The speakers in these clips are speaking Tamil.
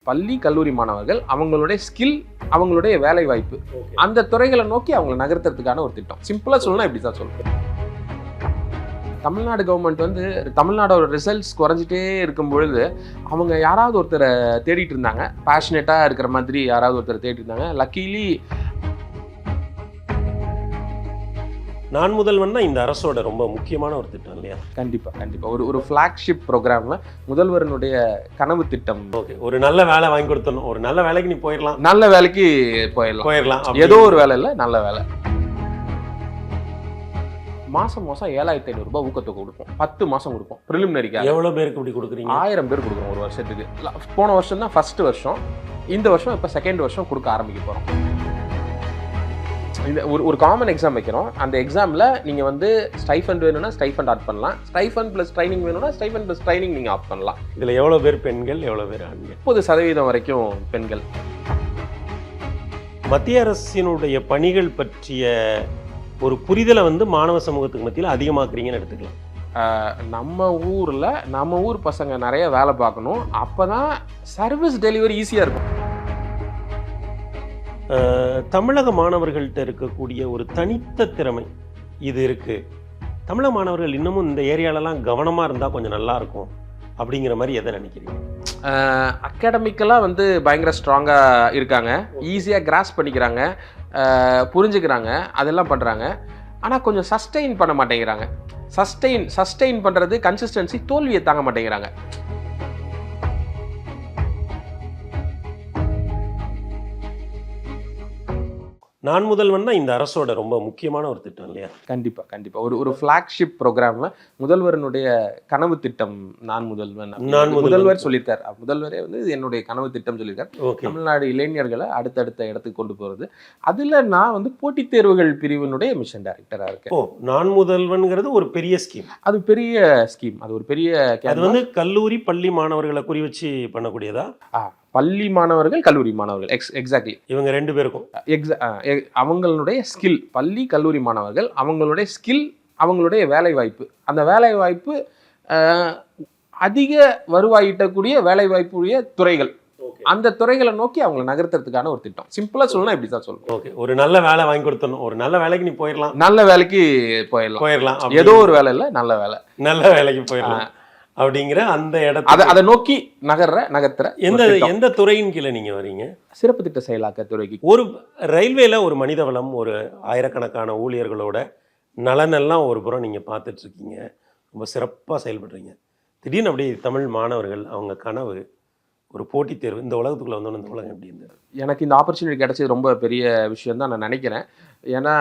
பள்ளி கல்லூரி மாணவர்கள் அவங்களுடைய ஸ்கில், அவங்களுடைய வேலை வாய்ப்பு அந்த துறைகளை நோக்கி அவங்களை நகர்த்துறதுக்கான ஒரு திட்டம். சிம்பிளா சொல்லணும், இப்படி தான் சொல்றேன். தமிழ்நாடு கவர்மெண்ட் வந்து தமிழ்நாடோட ரிசல்ட்ஸ் குறைஞ்சிட்டே இருக்கும் பொழுது அவங்க யாராவது ஒருத்தரை தேடிட்டு இருந்தாங்க, பேஷனேட்டா இருக்கிற மாதிரி யாராவது ஒருத்தரை தேடிட்டு இருந்தாங்க. லக்கிலி நான் முதல்வன் தான் இந்த அரசோட ரொம்ப முக்கியமான ஒரு திட்டம் இல்லையா? கண்டிப்பா கண்டிப்பா ஒரு ஃபிளாக்ஷிப் ப்ரோக்ராம்ல முதல்வரனுடைய கனவு திட்டம். ஓகே, ஒரு நல்ல வேலை வாங்கி கொடுத்தணும், ஒரு நல்ல வேலைக்கு நீ போயிடலாம், நல்ல வேலைக்கு போயிடலாம், ஏதோ ஒரு வேலை இல்லை, நல்ல வேலை. மாசம் 7,500 ரூபாய் ஊக்கத்தொகை கொடுப்போம். 10 மாசம் கொடுப்போம். ப்ரிலிமினரிக்கா எவ்வளவு பேருக்கு இப்படி கொடுக்குறீங்க? 1000 பேர் கொடுக்குறோம் ஒரு வருஷத்துக்கு. போன வருஷம் தான் ஃபர்ஸ்ட் வருஷம், இந்த வருஷம் இப்போ செகண்ட் வருஷம் கொடுக்க ஆரம்பிக்க போறோம். இந்த ஒரு காமன் எக்ஸாம் வைக்கிறோம். அந்த எக்ஸாம்ல நீங்க வந்து ஸ்டைஃபண்ட் வேணும்னா ஸ்டைஃபண்ட் ஆட் பண்ணலாம், ஸ்டைஃபண்ட் பிளஸ் ட்ரைனிங் வேணும்னா ஸ்டைஃபண்ட் பிளஸ் ட்ரைனிங் நீங்க ஆட் பண்ணலாம். இதுல எவ்வளவு பேர் பெண்கள், எவ்வளவு பேர் ஆண்கள்? 30% வரைக்கும் பெண்கள். மத்திய அரசினுடைய பணிகள் பற்றிய ஒரு புரிதலை வந்து மாணவ சமூகத்துக்கு மத்தியில் அதிகமாக்குறீங்கன்னு எடுத்துக்கலாம். நம்ம ஊர் பசங்க நிறைய வேலை பார்க்கணும், அப்பதான் சர்வீஸ் டெலிவரி ஈஸியா இருக்கும். தமிழக மாணவர்கள்ட்ட இருக்கக்கூடிய ஒரு தனித்த திறமை இது இருக்கு, தமிழக மாணவர்கள் இன்னமும் இந்த ஏரியாலலாம் கவனமாக இருந்தால் கொஞ்சம் நல்லா இருக்கும் அப்படிங்கிற மாதிரி எதை நினைக்கிறீங்க? அகாடமிக்கலாக வந்து பயங்கர ஸ்ட்ராங்காக இருக்காங்க, ஈஸியாக கிராஸ் பண்ணிக்கிறாங்க, புரிஞ்சுக்கிறாங்க, அதெல்லாம் பண்ணுறாங்க. ஆனால் கொஞ்சம் சஸ்டெயின் பண்ண மாட்டேங்கிறாங்க. சஸ்டெயின் பண்ணுறது, கன்சிஸ்டன்சி, தோல்வியை தாங்க மாட்டேங்கிறாங்க. நான் முதல்வன் தான் இந்த அரசோட ரொம்ப முக்கியமான ஒரு திட்டம் இல்லையா? கண்டிப்பா கண்டிப்பா ஒரு ஃபிளாக்ஷிப் ப்ரோக்ராம்ல முதல்வரனுடைய கனவு திட்டம் நான் முதல்வன். முதல்வர் சொல்லியிருக்காரு, முதல்வரே வந்து இது என்னுடைய கனவு திட்டம் சொல்லியிருக்காரு. தமிழ்நாடு இளைஞர்களை அடுத்தடுத்த இடத்துக்கு கொண்டு போறது. அதுல நான் வந்து போட்டித் தேர்வுகள் பிரிவினுடைய மிஷன் டைரக்டரா இருக்கேன். நான் முதல்வன்ங்கிறது ஒரு பெரிய ஸ்கீம். அது பெரிய ஸ்கீம், அது ஒரு பெரிய, அது வந்து கல்லூரி பள்ளி மாணவர்களை குறி வச்சு பண்ணக்கூடியதா? பள்ளி மாணவர்கள், கல்லூரி மாணவர்கள், எக்ஸாக்ட்லி. இவங்க 2 பேருக்கும் அவங்களுடைய ஸ்கில், பள்ளி கல்லூரி மாணவர்கள் அவங்களுடைய ஸ்கில், அவங்களுடைய வேலை வாய்ப்பு, அந்த வேலை வாய்ப்பு அதிக வருவாயிட்டக்கூடிய வேலை வாய்ப்புடைய துறைகள், அந்த துறைகளை நோக்கி அவங்களை நகர்த்துறதுக்கான ஒரு திட்டம். சிம்பிளா சொல்லணும், இப்படி தான் சொல்லணும். ஓகே, ஒரு நல்ல வேலை வாங்கி கொடுத்தணும், ஒரு நல்ல வேலைக்கு நீ போயிடலாம், நல்ல வேலைக்கு போயிடலாம், ஏதோ ஒரு வேலை இல்லை, நல்ல வேலைக்கு போயிடலாம் அப்படிங்கிற அந்த இடத்துல அதை நோக்கி நகர்த்துற எந்த துறையின் கீழே நீங்க வரீங்க? சிறப்பு திட்ட செயலாக்க துறைக்கு. ஒரு ரயில்வேல ஒரு மனித வளம், ஒரு ஆயிரக்கணக்கான ஊழியர்களோட நலனெல்லாம் ஒரு புறம் நீங்க பார்த்துட்டு இருக்கீங்க, ரொம்ப சிறப்பாக செயல்படுறீங்க. திடீர்னு அப்படி தமிழ் மாணவர்கள் அவங்க கனவு ஒரு போட்டித் தேர்வு, இந்த உலகத்துக்குள்ள வந்தோன்னு இந்த உலகம் எப்படி இருந்தது? எனக்கு இந்த ஆப்பர்ச்சுனிட்டி கிடைச்சது ரொம்ப பெரிய விஷயம் தான் நான் நினைக்கிறேன். ஏன்னா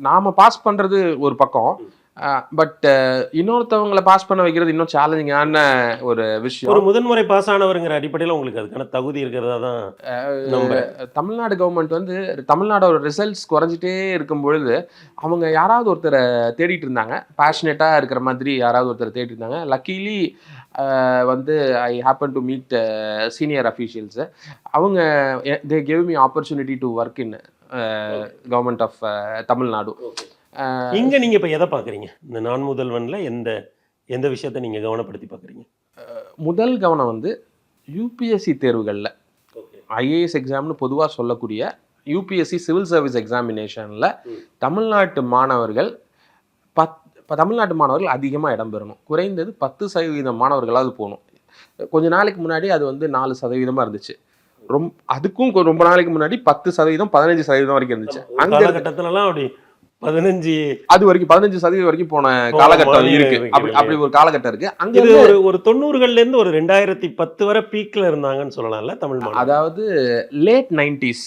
நாம பாஸ் பண்றது ஒரு பக்கம், பட் இன்னொருத்தவங்களை பாஸ் பண்ண வைக்கிறது இன்னும் சேலஞ்சிங்கான ஒரு விஷயம். ஒரு முதன்முறை பாஸ் ஆனவருங்கிற அடிப்படையில் உங்களுக்கு அதுக்கான தகுதி இருக்கிறதா தான். தமிழ்நாடு கவர்மெண்ட் வந்து தமிழ்நாடோட ரிசல்ட்ஸ் குறைஞ்சிட்டே இருக்கும் பொழுது அவங்க யாராவது ஒருத்தரை தேடிட்டு இருந்தாங்க, பேஷனேட்டா இருக்கிற மாதிரி யாராவது ஒருத்தரை தேடிட்டு இருந்தாங்க. லக்கிலி வந்து I happen to meet senior officials. அவங்க they gave me opportunity to work in government of Tamil Nadu. இங்க நீங்க இப்ப எதை பாக்குறீங்க? இந்த நான் முதல்வன்ல எந்த விஷயத்தை நீங்க கவனப்படுத்தி பாக்குறீங்க? முதல் கவனம் வந்து யூபிஎஸ்சி தேர்வுகளில், ஐஏஎஸ் எக்ஸாம்னு பொதுவாக சொல்லக்கூடிய யூபிஎஸ்சி சிவில் சர்வீஸ் எக்ஸாமினேஷனில் தமிழ்நாட்டு மாணவர்கள் அதிகமாக இடம்பெறணும். குறைந்தது 10% மாணவர்களாவது போகணும். கொஞ்ச நாளைக்கு முன்னாடி அது வந்து 4% இருந்துச்சு. அதுக்கும் ரொம்ப நாளைக்கு முன்னாடி 10%, 15% வரைக்கும் இருந்துச்சு. அந்த கட்டத்துலலாம் அப்படி 15% வரைக்கும் போன காலகட்டம் இருக்கு. அப்படி ஒரு காலகட்டம் இருக்கு. அங்க ஒரு 90கள்ல இருந்து ஒரு 2010 வரை பீக்ல இருந்தாங்கன்னு சொல்லலாம்ல தமிழ் மாணவர்கள். அதாவது லேட் 90s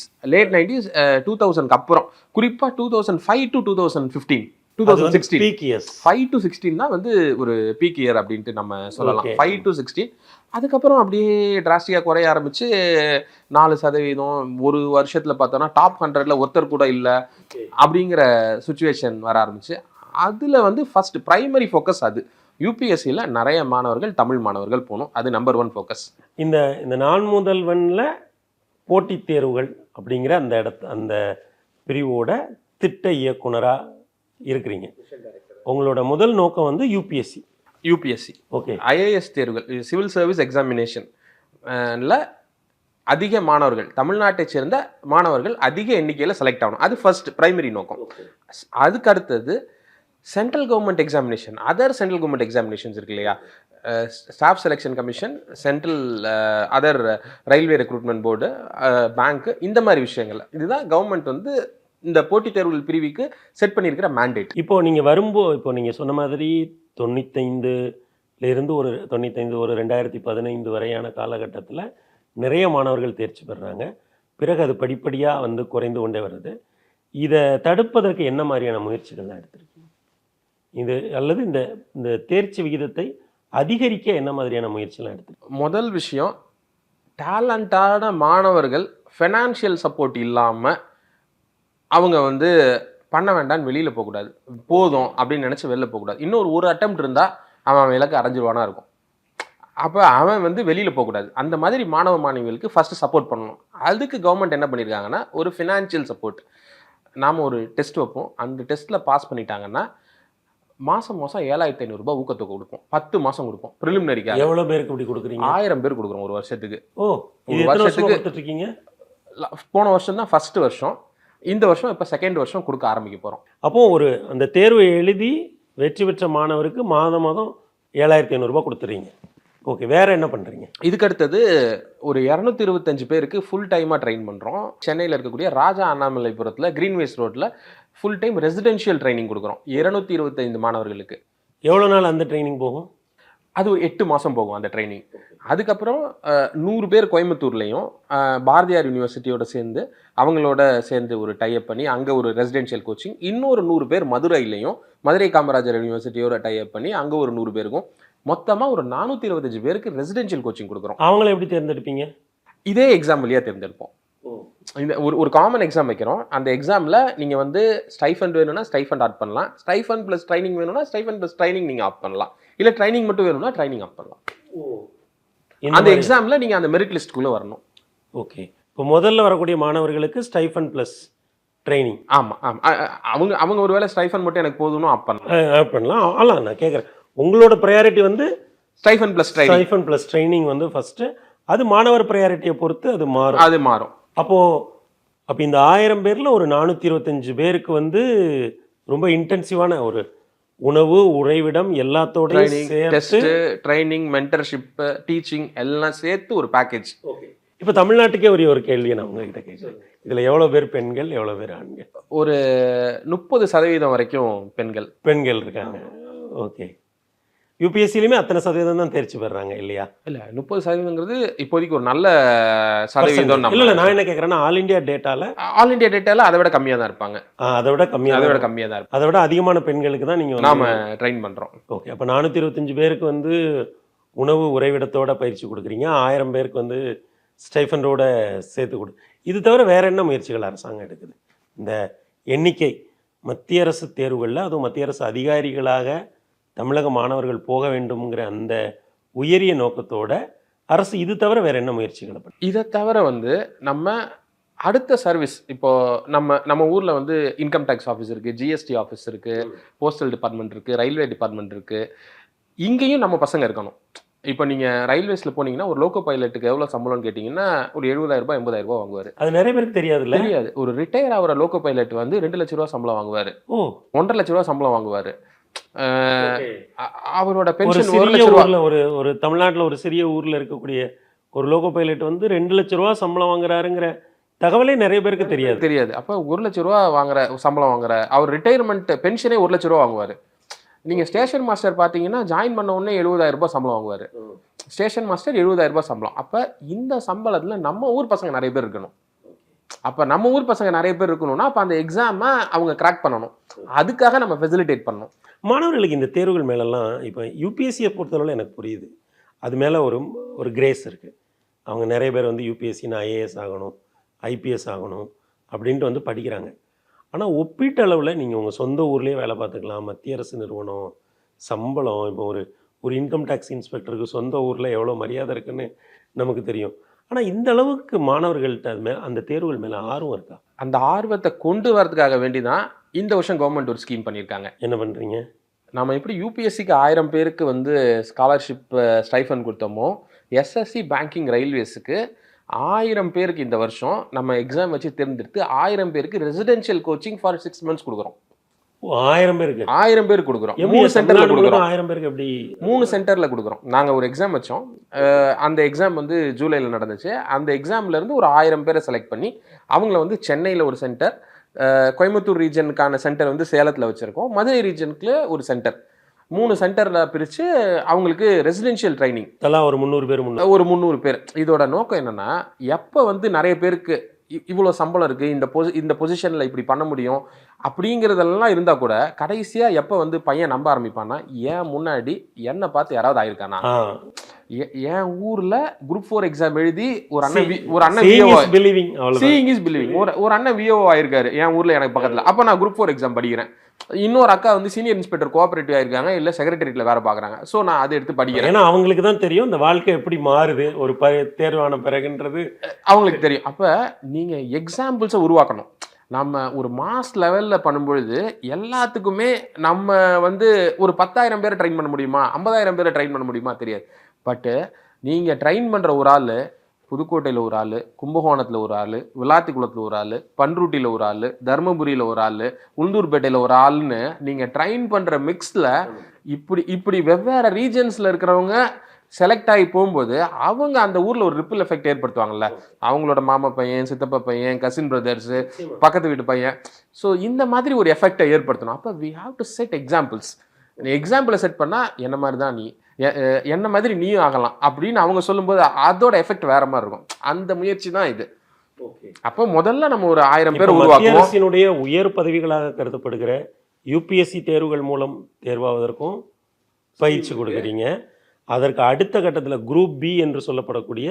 2000க்கு அப்புறம், குறிப்பா 2005 to 2015 2016 பீக் இயர்ஸ். 5 to 16 தான் வந்து ஒரு பீக் இயர் அப்படின்ட்டு நம்ம சொல்லலாம். 5 to 16 அதுக்கப்புறம் அப்படியே டிராஸ்டிக்காக குறைய ஆரம்பிச்சு 4% ஒரு வருஷத்துல பார்த்தோன்னா டாப் 100ல ஒருத்தர் கூட இல்லை அப்படிங்கிற சுச்சுவேஷன் வர ஆரம்பிச்சு. அதுல வந்து ஃபர்ஸ்ட் பிரைமரி ஃபோக்கஸ் அது யூபிஎஸ்சியில் நிறைய மாணவர்கள் தமிழ் மாணவர்கள் போகணும், அது நம்பர் 1 ஃபோக்கஸ். இந்த நான் முதல்வன்ல போட்டித் தேர்வுகள் அப்படிங்கிற அந்த பிரிவோட திட்ட இயக்குனரா இருக்கிறீங்க. உங்களோட முதல் நோக்கம் வந்து யூபிஎஸ்சி. ஓகே, ஐஏஎஸ் தேர்வுகள், சிவில் சர்வீஸ் எக்ஸாமினேஷன் அதிக மாணவர்கள், தமிழ்நாட்டை சேர்ந்த மாணவர்கள் அதிக எண்ணிக்கையில் செலக்ட் ஆகணும். அது ஃபர்ஸ்ட் பிரைமரி நோக்கம். அதுக்கு அடுத்தது central government examination, other central government examinations இருக்கு இல்லையா, staff selection commission, central other railway recruitment board, bank, இந்த மாதிரி விஷயங்கள். இதுதான் கவர்மெண்ட் வந்து இந்த போட்டித் தேர்வுகள் பிரிவுக்கு செட் பண்ணியிருக்கிற மேண்டேட். இப்போ நீங்கள் இப்போ நீங்கள் சொன்ன மாதிரி 95லேருந்து ஒரு 95 ஒரு 2015 வரையான காலகட்டத்தில் நிறைய மாணவர்கள் தேர்ச்சி பெறுறாங்க. பிறகு அது படிப்படியாக வந்து குறைந்து கொண்டே வருது. இதை தடுப்பதற்கு என்ன மாதிரியான முயற்சிகள்லாம் எடுத்திருக்கீங்க? இது அல்லது இந்த இந்த தேர்ச்சி விகிதத்தை அதிகரிக்க என்ன மாதிரியான முயற்சிலாம் எடுத்திருக்கீங்க? முதல் விஷயம், டேலண்டான மாணவர்கள் ஃபைனான்ஷியல் சப்போர்ட் இல்லாமல் அவங்க வந்து பண்ண வேண்டாம்னு வெளியில் போகக்கூடாது. போதும் அப்படின்னு நினச்சி வெளில போகக்கூடாது. இன்னொரு ஒரு அட்டெம்ப்ட் இருந்தால் அவன் இலக்கு அடைஞ்சிருவானா இருக்கும். அப்போ அவன் வந்து வெளியில் போகக்கூடாது. அந்த மாதிரி மாணவ மாணவிகளுக்கு ஃபஸ்ட்டு சப்போர்ட் பண்ணணும். அதுக்கு கவர்மெண்ட் என்ன பண்ணியிருக்காங்கன்னா, ஒரு ஃபினான்ஷியல் சப்போர்ட். நாம் ஒரு டெஸ்ட் வைப்போம். அந்த டெஸ்ட்டில் பாஸ் பண்ணிட்டாங்கன்னா மாதம் 7,500 ரூபாய் ஊக்கத்தொகை கொடுப்போம். 10 மாதம் கொடுப்போம். ப்ரிலிமினரிக்காக. எவ்வளோ பேருக்கு இப்படி கொடுக்குறீங்க? 1000 பேர் கொடுக்குறோம் ஒரு வருஷத்துக்கு. இது ஒரு வருஷத்துக்கு கொடுத்துட்ருக்கீங்க? போன வருஷம் தான் ஃபர்ஸ்ட் வருஷம். இந்த வருஷம் இப்போ செகண்ட் வருஷம் கொடுக்க ஆரம்பிக்க போகிறோம். அப்போது அந்த தேர்வை எழுதி வெற்றி பெற்ற மாணவருக்கு மாதம் 7,500 ரூபாய் கொடுத்துறீங்க. ஓகே, வேறு என்ன பண்ணுறீங்க? இதுக்கு அடுத்தது ஒரு 225 பேருக்கு ஃபுல் டைமாக ட்ரெயின் பண்ணுறோம். சென்னையில் இருக்கக்கூடிய ராஜா அண்ணாமலைபுரத்தில் கிரீன்வேஸ் ரோட்டில் ஃபுல் டைம் ரெசிடென்ஷியல் ட்ரைனிங் கொடுக்குறோம் 225 மாணவர்களுக்கு. எவ்வளோ நாள் அந்த ட்ரைனிங் போகும்? அது 8 மாதம் போகும் அந்த ட்ரைனிங். அதுக்கப்புறம் 100 பேர் கோயம்புத்தூர்லேயும் பாரதியார் யூனிவர்சிட்டியோட சேர்ந்து அவங்களோட சேர்ந்து ஒரு டைப் பண்ணி அங்கே ஒரு ரெசிடென்ஷியல் கோச்சிங். இன்னொரு 100 பேர் மதுரையிலையும் மதுரை காமராஜர் யூனிவர்சிட்டியோட டைப் பண்ணி அங்கே ஒரு 100 பேருக்கும் மொத்தமாக ஒரு 425 பேருக்கு ரெசிடென்ஷியல் கோச்சிங் கொடுக்குறோம். அவங்கள எப்படி தேர்ந்தெடுப்பீங்க? இதே எக்ஸாம் வழியாக தேர்ந்தெடுப்போம். இந்த ஒரு காமன் எக்ஸாம் வைக்கிறோம். அந்த எக்ஸாமில் நீங்கள் வந்து ஸ்டைஃபண்ட் வேணும்னா ஸ்டைஃபண்ட் ஆட் பண்ணலாம். ஸ்டைஃபண்ட் ப்ளஸ் ட்ரைனிங் வேணும்னா ஸ்டைஃபண்ட் ப்ளஸ் ட்ரைனிங் நீங்கள் ஆட் பண்ணலாம். இல்லை ட்ரைனிங் மட்டும் வேணும்னா ட்ரைனிங் ஆட் பண்ணலாம். அந்த எக்ஸாமில் நீங்கள் அந்த மெரிட் லிஸ்ட்டுக்குள்ளே வரணும். ஓகே, இப்போ முதல்ல வரக்கூடிய மாணவர்களுக்கு ஸ்டைஃபண்ட் ப்ளஸ் ட்ரைனிங். ஆமாம் அவங்க ஒரு வேளை ஸ்டைஃபண்ட் மட்டும் எனக்கு போதும்னு ஆட் பண்ணலாம். ஆனால் நான் கேட்குறேன், உங்களோட ப்ரையாரிட்டி வந்து ஸ்டைஃபண்ட் ப்ளஸ் ட்ரைனிங் வந்து ஃபஸ்ட்டு. அது மாணவர் ப்ரையாரிட்டியை பொறுத்து அது மாறும். அப்போ இந்த 1000 பேரில் ஒரு 425 பேருக்கு வந்து ரொம்ப இன்டென்சிவான ஒரு உணவு, உறைவிடம் எல்லாத்தோடையும் சேர்த்து ட்ரைனிங், மென்டர்ஷிப், டீச்சிங் எல்லாம் சேர்த்து ஒரு பேக்கேஜ். இப்போ தமிழ்நாட்டுக்கே ஒரு கேள்வியை நான் உங்ககிட்ட கேட்குறேன். இதில் எவ்வளோ பேர் பெண்கள், எவ்வளோ பேர் ஆண்கள்? ஒரு 30% வரைக்கும் பெண்கள் இருக்காங்க. ஓகே, யூபிஎஸ்சிலையுமே அத்தனை சதவீதம் தான் தேர்ச்சி பெறாங்க இல்லையா? இல்லை, 30%ங்கிறது இப்போதைக்கு ஒரு நல்ல சதவீதம். இல்லை, நான் என்ன கேட்குறேன்னா ஆல் இண்டியா டேட்டாவில் அதை விட கம்மியாக தான் இருப்பாங்க. அதை விட கம்மியாக தான் இருப்பாங்க. அதை விட அதிகமான பெண்களுக்கு தான் நீங்கள் நாம ட்ரெயின் பண்ணுறோம். ஓகே, அப்போ 425 பேருக்கு வந்து உணவு உறைவிடத்தோட பயிற்சி கொடுக்குறீங்க. 1000 பேருக்கு வந்து ஸ்டைஃபண்டோட சேர்த்து இது தவிர வேறு என்ன முயற்சிகள் அரசாங்கம் எடுக்குது? இந்த எண்ணிக்கை மத்திய அரசு தேர்வுகளில், அதுவும் மத்திய அரசு அதிகாரிகளாக தமிழக மாணவர்கள் போக வேண்டும்ங்கிற அந்த உயரிய நோக்கத்தோட அரசு இது தவிர வேற என்ன முயற்சிகளை பண்ணு? இதை தவிர வந்து நம்ம அடுத்த சர்வீஸ், இப்போ நம்ம ஊர்ல வந்து இன்கம் டேக்ஸ் ஆஃபீஸ் இருக்கு, ஜிஎஸ்டி ஆஃபீஸ் இருக்கு, போஸ்டல் டிபார்ட்மெண்ட் இருக்கு, ரயில்வே டிபார்ட்மெண்ட் இருக்கு. இங்கேயும் நம்ம பசங்க இருக்கணும். இப்போ நீங்கள் ரயில்வேஸில் போனீங்கன்னா ஒரு லோக்கோ பைலட்டுக்கு எவ்வளோ சம்பளம்னு கேட்டிங்கன்னா ஒரு 70,000 ரூபாய் 80,000 ரூபாய் வாங்குவார். அது நிறைய பேருக்கு தெரியாது. ஒரு ரிட்டையர் ஆகிற லோக்கோ பைலட் வந்து 2 லட்ச ரூபா சம்பளம் வாங்குவார். 1.5 லட்ச ரூபா சம்பளம் வாங்குவார். அவரோட பென்ஷன் 1 லட்ச ரூபா. ஒரு தமிழ்நாட்டில் ஒரு சிறிய ஊரில் இருக்கக்கூடிய ஒரு லோகோ பைலட் வந்து 2 லட்ச ரூபா சம்பளம் வாங்குறாருங்கிற தகவலே நிறைய பேருக்கு தெரியாது. அப்போ 1 லட்ச ரூபா சம்பளம் வாங்குற அவர் ரிட்டையர்மெண்ட் பென்ஷனே 1 லட்ச ரூபா வாங்குவார். நீங்கள் ஸ்டேஷன் மாஸ்டர் பார்த்தீங்கன்னா ஜாயின் பண்ண உடனே 70,000 ரூபாய் சம்பளம் வாங்குவார். ஸ்டேஷன் மாஸ்டர் 70,000 ரூபாய் சம்பளம். அப்போ இந்த சம்பளத்தில் நம்ம ஊர் பசங்க நிறைய பேர் இருக்கணும். அப்போ நம்ம ஊர் பசங்க நிறைய பேர் இருக்கணும்னா அப்போ அந்த எக்ஸாமை அவங்க கிராக் பண்ணணும். அதுக்காக நம்ம ஃபெசிலிட்டேட் பண்ணணும். மாணவர்களுக்கு இந்த தேர்வுகள் மேலெல்லாம் இப்போ யூபிஎஸ்சியை பொறுத்தளவில் எனக்கு புரியுது, அது மேலே ஒரு கிரேஸ் இருக்குது. அவங்க நிறைய பேர் வந்து யூபிஎஸ்சின்னு ஐஏஎஸ் ஆகணும், ஐபிஎஸ் ஆகணும் அப்படின்ட்டு வந்து படிக்கிறாங்க. ஆனால் ஒப்பீட்டளவில் நீங்கள் உங்கள் சொந்த ஊர்லேயே வேலை பார்த்துக்கலாம். மத்திய அரசு நிறுவனம், சம்பளம், இப்போ ஒரு இன்கம் டேக்ஸ் இன்ஸ்பெக்டருக்கு சொந்த ஊரில் எவ்வளோ மரியாதை இருக்குன்னு நமக்கு தெரியும். ஆனால் இந்த அளவுக்கு மாணவர்கள்ட்ட அந்த தேர்வுகள் மேலே ஆர்வம் இருக்கா? அந்த ஆர்வத்தை கொண்டு வரதுக்காக வேண்டி தான் இந்த வருஷம் கவர்மெண்ட் ஒரு ஸ்கீம் பண்ணியிருக்காங்க. என்ன பண்ணுறீங்க? நம்ம எப்படி யூபிஎஸ்சிக்கு 1000 பேருக்கு வந்து ஸ்காலர்ஷிப் ஸ்டைஃபன் கொடுத்தோமோ, எஸ்எஸ்சி பேங்கிங் ரயில்வேஸுக்கு 1000 பேருக்கு இந்த வருஷம் நம்ம எக்ஸாம் வச்சு தேர்ந்தெடுத்து 1000 பேருக்கு ரெசிடென்ஷியல் கோச்சிங் ஃபார் 6 months கொடுக்குறோம். 1000 பேருக்கு 1000 பேருக்கு கொடுக்குறோம். எப்படி 3 சென்டர்ல கொடுக்குறோம். 1000 பேருக்கு எப்படி 3 சென்டர்ல கொடுக்குறோம். நாங்க ஒரு எக்ஸாம் வச்சோம். அந்த எக்ஸாம் வந்து ஜூலைல நடந்துச்சு. அந்த எக்ஸாம்ல இருந்து ஒரு 1000 பேரை செலக்ட் பண்ணி அவங்கள வந்து சென்னையில ஒரு சென்டர், கோயம்புத்தூர் ரீஜனுக்கான சென்டர் வந்து சேலத்துல வச்சிருக்கோம். மதுரை ரீஜனுக்கு ஒரு சென்டர், 3 சென்டர்ல பிரிச்சு அவங்களுக்கு ரெசிடென்ஷியல் ட்ரைனிங் தலா ஒரு 300 பேர் ஒரு 300 பேர். இதோட நோக்கம் என்னன்னா, எப்போ வந்து நிறைய பேருக்கு இவ்வளோ சம்பளம் இருக்கு, இந்த பொசிஷன்ல இப்படி பண்ண முடியும் அப்படிங்கிறதெல்லாம் இருந்தா கூட கடைசியா எப்போ வந்து பையன் நம்ப ஆரம்பிப்பான்னா, ஏன் முன்னாடி என்னை பார்த்து யாராவது ஆயிருக்கானா, என் ஊர்ல குரூப் 4 எக்ஸாம் எழுதி ஒரு அண்ணன் சீயிங் இஸ் பிலீவிங் ஒரு அண்ணன் விஓ ஆயிருக்காரு என் ஊர்ல எனக்கு பக்கத்துல. அப்ப நான் குரூப் 4 எக்ஸாம் படிக்கிறேன். இன்னொரு அக்கா வந்து சீனியர் இன்ஸ்பெக்டர் கோஆபரேட்டிவ் ஆயிருக்காங்க, இல்ல செக்ரட்டரியேட்ல வேற பாக்குறாங்க. சோ நான் அதை எடுத்து படிக்கிறேன். ஏன்னா அவங்களுக்கு தான் தெரியும் இந்த வாழ்க்கை எப்படி மாறுது ஒரு தேர்வான பிறகுன்றது அவங்களுக்கு தெரியும். அப்ப நீங்க எக்ஸாம்பிள்ஸை உருவாக்கணும். நம்ம ஒரு மாஸ் லெவல்ல பண்ணும்பொழுது எல்லாத்துக்குமே நம்ம வந்து ஒரு 10,000 பேரை ட்ரெயின் பண்ண முடியுமா, 50,000 பேரை ட்ரெயின் பண்ண முடியுமா தெரியாது. பட்டு நீங்க ட்ரெயின் பண்ற ஒரு ஆள் புதுக்கோட்டையில் ஒரு ஆள், கும்பகோணத்தில் ஒரு ஆள், விளாத்திக்குளத்தில் ஒரு ஆள், பன்ருட்டியில் ஒரு ஆள், தருமபுரியில் ஒரு ஆள், உளுந்தூர்பேட்டையில் ஒரு ஆள்னு நீங்கள் ட்ரெயின் பண்ணுற மிக்ஸில் இப்படி வெவ்வேறு ரீஜன்ஸில் இருக்கிறவங்க செலக்ட் ஆகி போகும்போது அவங்க அந்த ஊரில் ஒரு ரிப்பிள் எஃபெக்ட் ஏற்படுத்துவாங்கல்ல. அவங்களோட மாமா பையன், சித்தப்பா பையன், கசின் பிரதர்ஸு, பக்கத்து வீட்டு பையன். ஸோ இந்த மாதிரி ஒரு எஃபெக்டை ஏற்படுத்தணும். அப்போ we have to set examples. எக்ஸாம்பிளை செட் பண்ணால் என்ன மாதிரி தான் நீ, என்ன மாதிரி நீயும் ஆகலாம் அப்படின்னு அவங்க சொல்லும்போது அதோட எஃபெக்ட் வேற மாதிரி இருக்கும். அந்த முயற்சி தான் இது. அப்போ முதல்ல நம்ம ஒரு 1000 பேர் உருவாக்குவோம். அரசினுடைய உயர் பதவிகளாக கருதப்படுகிற யூபிஎஸ்சி தேர்வுகள் மூலம் தேர்வாவதற்கும் பயிற்சி கொடுக்குறீங்க. அதற்கு அடுத்த கட்டத்தில் குரூப் பி என்று சொல்லப்படக்கூடிய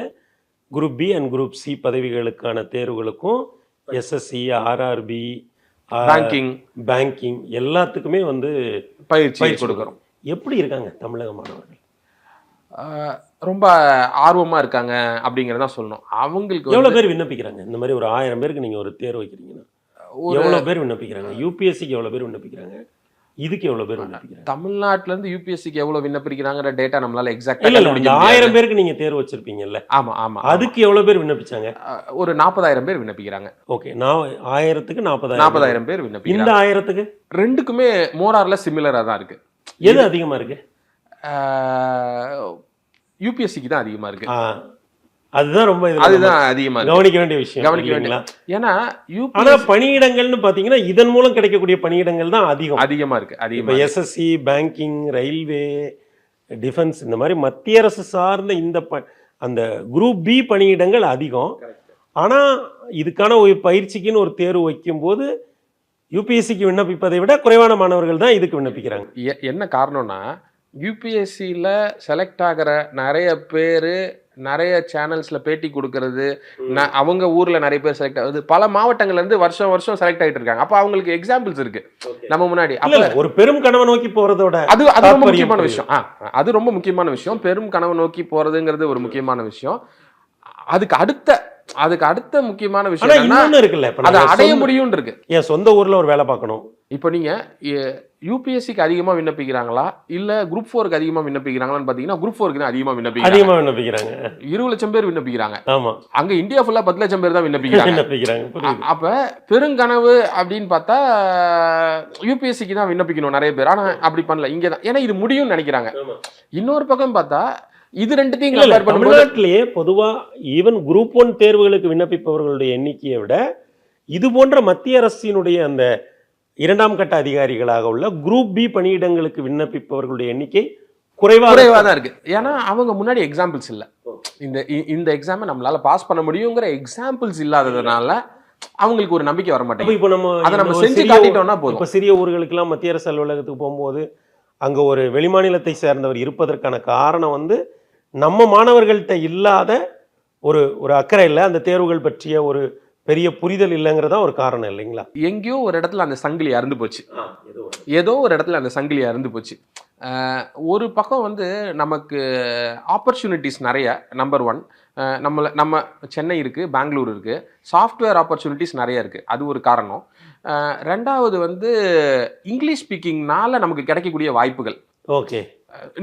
group B and group C பதவிகளுக்கான தேர்வுகளுக்கும் எஸ்எஸ்சி, ஆர்ஆர்பி, பேங்கிங் எல்லாத்துக்குமே வந்து பயிற்சி கொடுக்குறோம். எப்படி இருக்காங்க தமிழக மாணவர்கள்? ரொம்ப ஆர்வமா இருக்காங்க அப்படிங்கிறத சொல்லணும். அவங்களுக்கு எவ்வளவு பேர் விண்ணப்பிக்கிறாங்க? இந்த மாதிரி ஒரு 1000 பேருக்கு நீங்க ஒரு தேர்வு வைக்கிறீங்கன்னா எவ்வளவு பேர் விண்ணப்பிக்கிறாங்க? யூபிஎஸ்சிக்கு எவ்வளவு பேர் விண்ணப்பிக்கிறாங்க? இதுக்கு எவ்வளவு பேர் விண்ணப்பிக்கிறாங்க? தமிழ்நாட்டுல இருந்து யூபிஎஸ்சிக்கு எவ்வளவு விண்ணப்பிக்கிறாங்கற டேட்டா நம்மளால எக்ஸாக்ட்டா இல்ல 1000 பேருக்கு நீங்க தேர்வு வச்சிருப்பீங்கல்ல? ஆமா ஆமா. அதுக்கு எவ்வளவு பேர் விண்ணப்பிச்சாங்க? ஒரு 40,000 பேர் விண்ணப்பிக்கிறாங்க. ஓகே, நான் 1000க்கு 40,000 பேர் விண்ணப்பிக்கிறாங்க. இந்த 1000க்கு ரெண்டுக்குமே மோர் ஆர் லெஸ் சிமிலரா தான் இருக்கு. எது அதிகமா இருக்கு? யூபிஎஸ்சிக்கு தான் அதிகமா இருக்கு. அதுதான் ரொம்ப அதிகமா கவனிக்க வேண்டிய விஷயம். கவனிக்க வேண்டிய, ஏன்னா பணியிடங்கள்னு பாத்தீங்கன்னா இதன் மூலம் கிடைக்கக்கூடிய பணியிடங்கள் தான் அதிகமா இருக்கு. அதிகமா எஸ்எஸ்சி, பேங்கிங், ரயில்வே, டிஃபென்ஸ் இந்த மாதிரி மத்திய அரசு சார்ந்த இந்த அந்த குரூப் பி பணியிடங்கள் அதிகம். ஆனா இதுக்கான ஒரு பயிற்சிக்குன்னு ஒரு தேர்வு வைக்கும் போது யூபிஎஸ்சிக்கு விண்ணப்பிப்பதை விட குறைவான மாணவர்கள் தான் இதுக்கு விண்ணப்பிக்கிறாங்க. என்ன காரணம்னா, யூபிஎஸ்சியில் செலக்ட் ஆகிற நிறைய பேர் நிறைய சேனல்ஸில் பேட்டி கொடுக்கறது, அவங்க ஊரில் நிறைய பேர் செலக்ட் ஆகுது, பல மாவட்டங்கள்லேருந்து வருஷம் செலக்ட் ஆகிட்டு இருக்காங்க. அப்போ அவங்களுக்கு எக்ஸாம்பிள்ஸ் இருக்கு நம்ம முன்னாடி. ஒரு பெரும் கனவை நோக்கி போறதோட அது ரொம்ப முக்கியமான விஷயம். அது ரொம்ப முக்கியமான விஷயம். பெரும் கனவை நோக்கி போறதுங்கிறது ஒரு முக்கியமான விஷயம். அதுக்கு அடுத்த முக்கியமான விஷயம் இருக்குல்ல, அதை அடைய முடியும் இருக்கு. என் சொந்த ஊர்ல ஒரு வேலை பார்க்கணும். இப்போ நீங்க யூபிஎஸ்சிக்கு அதிகமா விண்ணப்பிக்கிறாங்களா இல்ல குரூப் 4க்கு அதிகமா விண்ணப்பிக்கிறாங்களான்னு பாத்தீங்கன்னா குரூப் 4க்கு தான் அதிகமா விண்ணப்பிக்கிறாங்க. 20 லட்சம் பேர் விண்ணப்பிக்கிறாங்க. ஆமா, அங்க இந்தியா ஃபுல்லா 10 லட்சம் பேர் தான் விண்ணப்பிக்கிறாங்க. அப்ப பெருங்கனவு அப்படின்னு பார்த்தா யூபிஎஸ்சிக்கு தான் விண்ணப்பிக்கணும் நிறைய பேர். ஆனா அப்படி பண்ணல இங்க தான், ஏன்னா இது முடியும்னு நினைக்கிறாங்க. இன்னொரு பக்கம் பார்த்தா இது ரெண்டுத்தையும் கம்பேர் பண்ணும்போது தமிழ்நாட்டிலேயே பொதுவா ஈவன் குரூப் 1 தேர்வுகளுக்கு விண்ணப்பிப்பவர்களுடைய எண்ணிக்கையை விட இது போன்ற மத்திய அரசினுடைய அந்த 2ஆம் கட்ட அதிகாரிகளாக உள்ள குரூப் பி பணியிடங்களுக்கு விண்ணப்பிப்பவர்களுடைய எண்ணிக்கை குறைவாக தான் இருக்கு. ஏன்னா அவங்க முன்னாடி எக்ஸாம்பிள்ஸ் இல்லை. இந்த எக்ஸாமை நம்மளால பாஸ் பண்ண முடியுங்கிற எக்ஸாம்பிள்ஸ் இல்லாததுனால அவங்களுக்கு ஒரு நம்பிக்கை வர மாட்டேங்குது. இப்போ நம்ம செஞ்சு காட்டிட்டோம்னா போதும். இப்போ சிறிய ஊர்களுக்கெல்லாம் மத்திய அரசு அலுவலகத்துக்கு போகும்போது அங்க ஒரு வெளிமாநிலத்தை சேர்ந்தவர் இருப்பதற்கான காரணம் வந்து நம்ம மாணவர்கள்ட்ட இல்லாத ஒரு அக்கறை இல்லை, அந்த தேர்வுகள் பற்றிய ஒரு பெரிய புரிதல் இல்லைங்கிறதா ஒரு காரணம் இல்லைங்களா? எங்கேயோ ஒரு இடத்துல அந்த சங்கிலி அறுந்து போச்சு. ஏதோ ஒரு இடத்துல அந்த சங்கிலி அறுந்து போச்சு. ஒரு பக்கம் வந்து நமக்கு ஆப்பர்ச்சுனிட்டிஸ் நிறைய. நம்பர் 1 நம்ம சென்னை இருக்குது, பெங்களூர் இருக்குது, சாஃப்ட்வேர் ஆப்பர்ச்சுனிட்டிஸ் நிறைய இருக்குது. அது ஒரு காரணம். 2வது வந்து இங்கிலீஷ் ஸ்பீக்கிங்னால நமக்கு கிடைக்கக்கூடிய வாய்ப்புகள். ஓகே,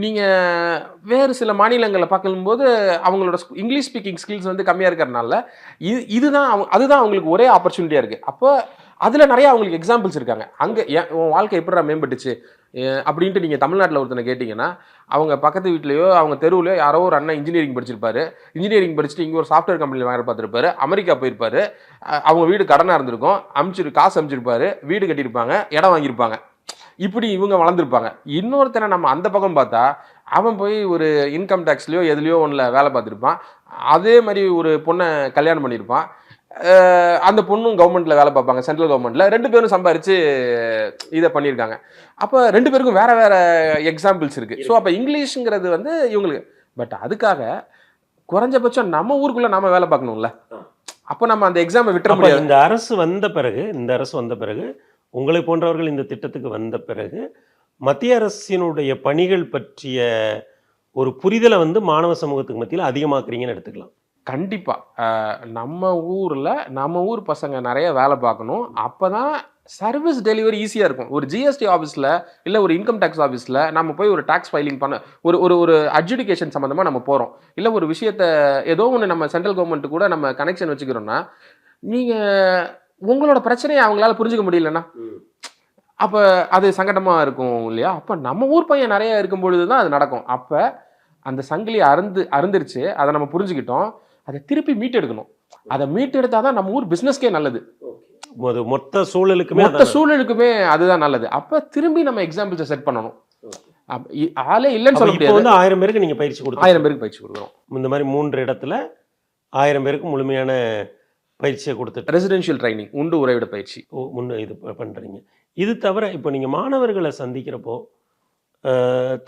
நீங்கள் வேறு சில மாநிலங்களை பார்க்கும்போது அவங்களோட இங்கிலீஷ் ஸ்பீக்கிங் ஸ்கில்ஸ் வந்து கம்மியாக இருக்கிறனால இதுதான் அதுதான் அவங்களுக்கு ஒரே ஆப்பர்ச்சுனிட்டியாக இருக்குது. அப்போ அதில் நிறைய அவங்களுக்கு எக்ஸாம்பிள்ஸ் இருக்காங்க. அங்கே உன் வாழ்க்கை எப்படிடா மேம்பட்டுச்சு அப்படின்ட்டு நீங்கள் தமிழ்நாட்டில் ஒருத்தனை கேட்டிங்கன்னா, அவங்க பக்கத்து வீட்லையோ அவங்க தெருவுலையோ யாரோ ஒரு அண்ணன் இன்ஜினியரிங் படிச்சிருப்பாரு. இன்ஜினியரிங் படிச்சுட்டு இங்கே ஒரு சாஃப்ட்வேர் கம்பெனியில் வேலை பார்த்துருப்பாரு. அமெரிக்கா போயிருப்பாரு. அவங்க வீடு கடனாக இருந்திருக்கும். காசு அமைச்சிருப்பாரு. வீடு கட்டியிருப்பாங்க. இடம் வாங்கியிருப்பாங்க. இப்படி இவங்க வளர்ந்துருப்பாங்க. இன்னொருத்தனை நம்ம அந்த பக்கம் பார்த்தா, அவன் போய் ஒரு இன்கம் டேக்ஸ்லையோ எதுலையோ ஒன்றில் வேலை பார்த்துருப்பான். அதே மாதிரி ஒரு பொண்ணை கல்யாணம் பண்ணியிருப்பான். அந்த பொண்ணும் கவர்மெண்ட்டில் வேலை பார்ப்பாங்க, சென்ட்ரல் கவர்மெண்ட்டில். 2 பேரும் சம்பாரித்து இதை பண்ணியிருக்காங்க. அப்போ 2 பேருக்கும் வேறு வேறு எக்ஸாம்பிள்ஸ் இருக்குது. ஸோ அப்போ இங்கிலீஷுங்கிறது வந்து இவங்களுக்கு, பட் அதுக்காக குறைஞ்சபட்சம் நம்ம ஊருக்குள்ளே நம்ம வேலை பார்க்கணும்ல. அப்போ நம்ம அந்த எக்ஸாமை விட்டுற முடியாது. இந்த அரசு வந்த பிறகு உங்களை போன்றவர்கள் இந்த திட்டத்துக்கு வந்த பிறகு மத்திய அரசினுடைய பணிகள் பற்றிய ஒரு புரிதலை வந்து மாணவ சமூகத்துக்கு மத்தியில் அதிகமாக்குறீங்கன்னு எடுத்துக்கலாம். கண்டிப்பாக நம்ம ஊர் பசங்க நிறைய வேலை பார்க்கணும். அப்போ தான் சர்வீஸ் டெலிவரி ஈஸியாக இருக்கும். ஒரு ஜிஎஸ்டி ஆஃபீஸில் இல்லை ஒரு இன்கம் டேக்ஸ் ஆஃபீஸில் நம்ம போய் ஒரு டேக்ஸ் ஃபைலிங் பண்ண ஒரு அட்ஜுடிகேஷன் சம்மந்தமாக நம்ம போகிறோம். இல்லை ஒரு விஷயத்தை ஏதோ ஒன்று நம்ம சென்ட்ரல் கவர்மெண்ட்டு கூட நம்ம கனெக்ஷன் வச்சுக்கிறோன்னா, நீங்கள் உங்களோட பிரச்சனையை அவங்களால புரிஞ்சுக்க முடியலன்னா அப்போ அது சங்கடமாக இருக்கும் இல்லையா? அப்போ நம்ம ஊர் பையன் நிறைய இருக்கும் பொழுது தான் அது நடக்கும். அப்போ அந்த சங்கிலி அருந்துருச்சு, அதை நம்ம புரிஞ்சுக்கிட்டோம். அதை திருப்பி மீட்டெடுக்கணும். அதை மீட்டெடுத்தால் தான் நம்ம ஊர் பிஸ்னஸ்க்கே நல்லது. மொத்த சூழலுக்குமே அதுதான் நல்லது. அப்போ திரும்பி நம்ம எக்ஸாம்பிள்ஸை செட் பண்ணணும். ஆளே இல்லைன்னு சொல்ல முடியாது. வந்து 1000 பேருக்கு நீங்கள் பயிற்சி கொடுத்து 1000 பேருக்கு பயிற்சி கொடுக்குறோம். இந்த மாதிரி 3 இடத்துல 1000 பேருக்கு முழுமையான பயிற்சியை கொடுத்துட்டு ரெசிடென்ஷியல் ட்ரைனிங் உண்டு உறைவிட பயிற்சி இது பண்ணுறீங்க. இது தவிர இப்போ நீங்கள் மாணவர்களை சந்திக்கிறப்போ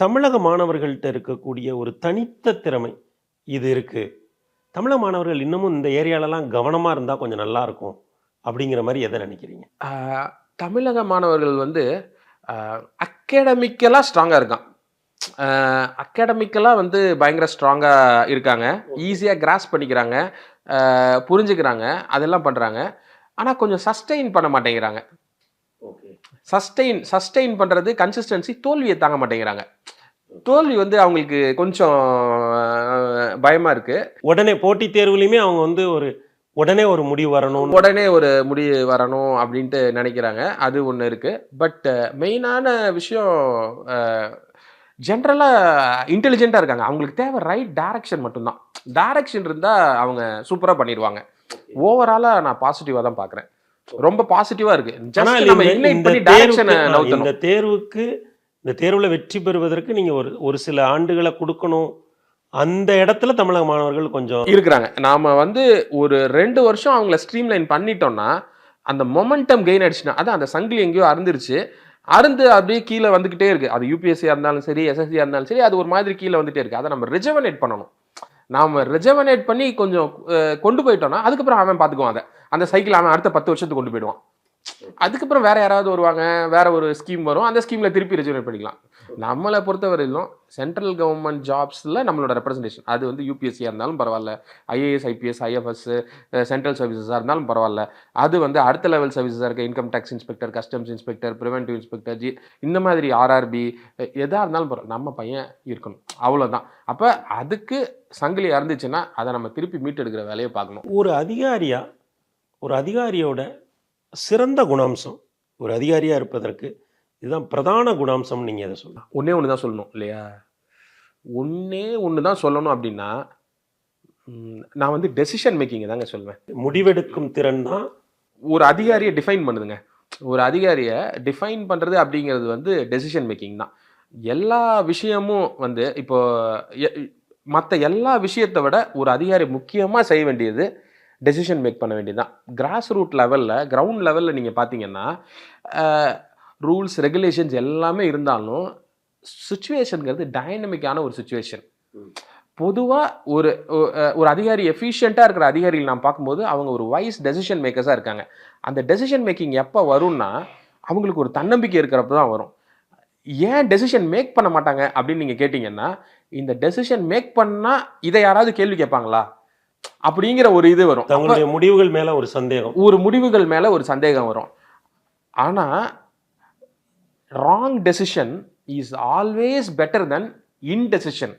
தமிழக மாணவர்கள்ட்ட இருக்கக்கூடிய ஒரு தனித்த திறமை இது இருக்குது, தமிழக மாணவர்கள் இன்னமும் இந்த ஏரியாலலாம் கவனமாக இருந்தால் கொஞ்சம் நல்லாயிருக்கும் அப்படிங்கிற மாதிரி எதை நினைக்கிறீங்க? தமிழக மாணவர்கள் வந்து அகாடமிக்கலாக ஸ்ட்ராங்காக இருக்கான். அகாடமிக்கலாக வந்து பயங்கர ஸ்ட்ராங்காக இருக்காங்க. ஈஸியாக கிராஸ் பண்ணிக்கிறாங்க, புரிஞ்சுக்கிறாங்க, அதெல்லாம் பண்ணுறாங்க. ஆனால் கொஞ்சம் சஸ்டெயின் பண்ண மாட்டேங்கிறாங்க. சஸ்டெயின் பண்ணுறது, கன்சிஸ்டன்சி, தோல்வியை தாங்க மாட்டேங்கிறாங்க. தோல்வி வந்து அவங்களுக்கு கொஞ்சம் பயமாக இருக்குது. உடனே போட்டித் தேர்வுலையுமே அவங்க வந்து உடனே ஒரு முடிவு வரணும் அப்படின்ட்டு நினைக்கிறாங்க. அது ஒன்று இருக்குது. பட் மெயினான விஷயம், ஜென்ரலாக இன்டெலிஜென்ட்டாக இருக்காங்க. அவங்களுக்கு தேவை ரைட் டைரக்ஷன் மட்டும்தான். டைரக்ஷன் இருந்தால் அவங்க சூப்பராக பண்ணிடுவாங்க. ஓவராலாக நான் பாசிட்டிவாக தான் பார்க்குறேன். ரொம்ப பாசிட்டிவாக இருக்குது. இந்த தேர்வில் வெற்றி பெறுவதற்கு நீங்கள் ஒரு சில ஆண்டுகளை கொடுக்கணும். அந்த இடத்துல தமிழக மாணவர்கள் கொஞ்சம் இருக்கிறாங்க. நாம் வந்து ஒரு 2 வருஷம் அவங்கள ஸ்ட்ரீம்லைன் பண்ணிட்டோம்னா, அந்த மொமெண்டம் கெயின் ஆயிடுச்சுன்னா, அதான் அந்த சங்கிலி எங்கேயோ அருந்து அப்படியே கீழே வந்துக்கிட்டே இருக்குது. அது யூபிஎஸ்சியாக இருந்தாலும் சரி, எஸ்எஸ்சியாக இருந்தாலும் சரி, அது ஒரு மாதிரி கீழே வந்துகிட்டே இருக்குது. அதை நம்ம ரெஜவனேட் பண்ணணும். நாம் ரெஜவனேட் பண்ணி கொஞ்சம் கொண்டு போயிட்டோம்னா, அதுக்கப்புறம் அவன் பார்த்துக்குவான். அந்த சைக்கிள் அவன் அடுத்த 10 வருஷத்துக்கு கொண்டு போயிடுவான். அதுக்கப்புறம் வேறு யாராவது வருவாங்க, வேறு ஒரு ஸ்கீம் வரும், அந்த ஸ்கீமில் திருப்பி ரெஜுவேட் பண்ணிக்கலாம். நம்மளை பொறுத்தவரையிலும் சென்ட்ரல் கவர்மெண்ட் ஜாப்ஸில் நம்மளோட ரெப்ரஸன்டேஷன், அது வந்து யூபிஎஸ்சியாக இருந்தாலும் பரவாயில்ல, ஐஏஎஸ், ஐபிஎஸ், ஐஎஃப்எஸ், சென்ட்ரல் சர்வீசஸாக இருந்தாலும் பரவாயில்ல, அது வந்து அடுத்த லெவல் சர்வீசஸாக இருக்க income tax inspector, customs inspector, preventive inspector, இந்த மாதிரி ஆர்ஆர்பி எதாக இருந்தாலும் பரவாயில்ல, நம்ம பையன் இருக்கணும், அவ்வளோதான். அப்போ அதுக்கு சங்கிலி இருந்துச்சுன்னா அதை நம்ம திருப்பி மீட்டெடுக்கிற வேலையை பார்க்கணும். ஒரு அதிகாரியோட சிறந்த குணாம்சம், ஒரு அதிகாரியாக இருப்பதற்கு இதுதான் பிரதான குணாம்சம். நீங்கள் எதை சொல்லலாம்? ஒன்று தான் சொல்லணும் இல்லையா? ஒன்று தான் சொல்லணும் அப்படின்னா, நான் வந்து டெசிஷன் மேக்கிங் தாங்க சொல்லுவேன். முடிவெடுக்கும் திறன் தான் ஒரு அதிகாரியை டிஃபைன் பண்ணுதுங்க. ஒரு அதிகாரியை டிஃபைன் பண்ணுறது அப்படிங்கிறது வந்து டெசிஷன் மேக்கிங் தான். எல்லா விஷயமும் வந்து இப்போ மற்ற எல்லா விஷயத்தை விட ஒரு அதிகாரி முக்கியமாக செய்ய வேண்டியது டெசிஷன் மேக் பண்ண வேண்டியது தான். கிராஸ் ரூட் லெவலில், கிரவுண்ட் லெவலில் நீங்கள் பார்த்தீங்கன்னா, ரூல்ஸ், ரெகுலேஷன்ஸ் எல்லாமே இருந்தாலும் சுச்சுவேஷனுங்கிறது டைனமிக்கான ஒரு சுச்சுவேஷன். பொதுவாக ஒரு அதிகாரி எஃபிஷியண்ட்டாக இருக்கிற அதிகாரிகள் நான் பார்க்கும்போது அவங்க ஒரு வைஸ் டெசிஷன் மேக்கர்ஸாக இருக்காங்க. அந்த டெசிஷன் மேக்கிங் எப்போ வரும்னா, அவங்களுக்கு ஒரு தன்னம்பிக்கை இருக்கிறப்ப தான் வரும். ஏன் டெசிஷன் மேக் பண்ண மாட்டாங்க அப்படின்னு நீங்கள் கேட்டிங்கன்னா, இந்த டெசிஷன் மேக் பண்ணால் இதை யாராவது கேள்வி கேட்பாங்களா அப்படிங்கிற ஒரு இது வரும். தங்களுடைய முடிவுகள் மேலே ஒரு சந்தேகம் வரும். ஆனால் wrong decision is always better then indecision.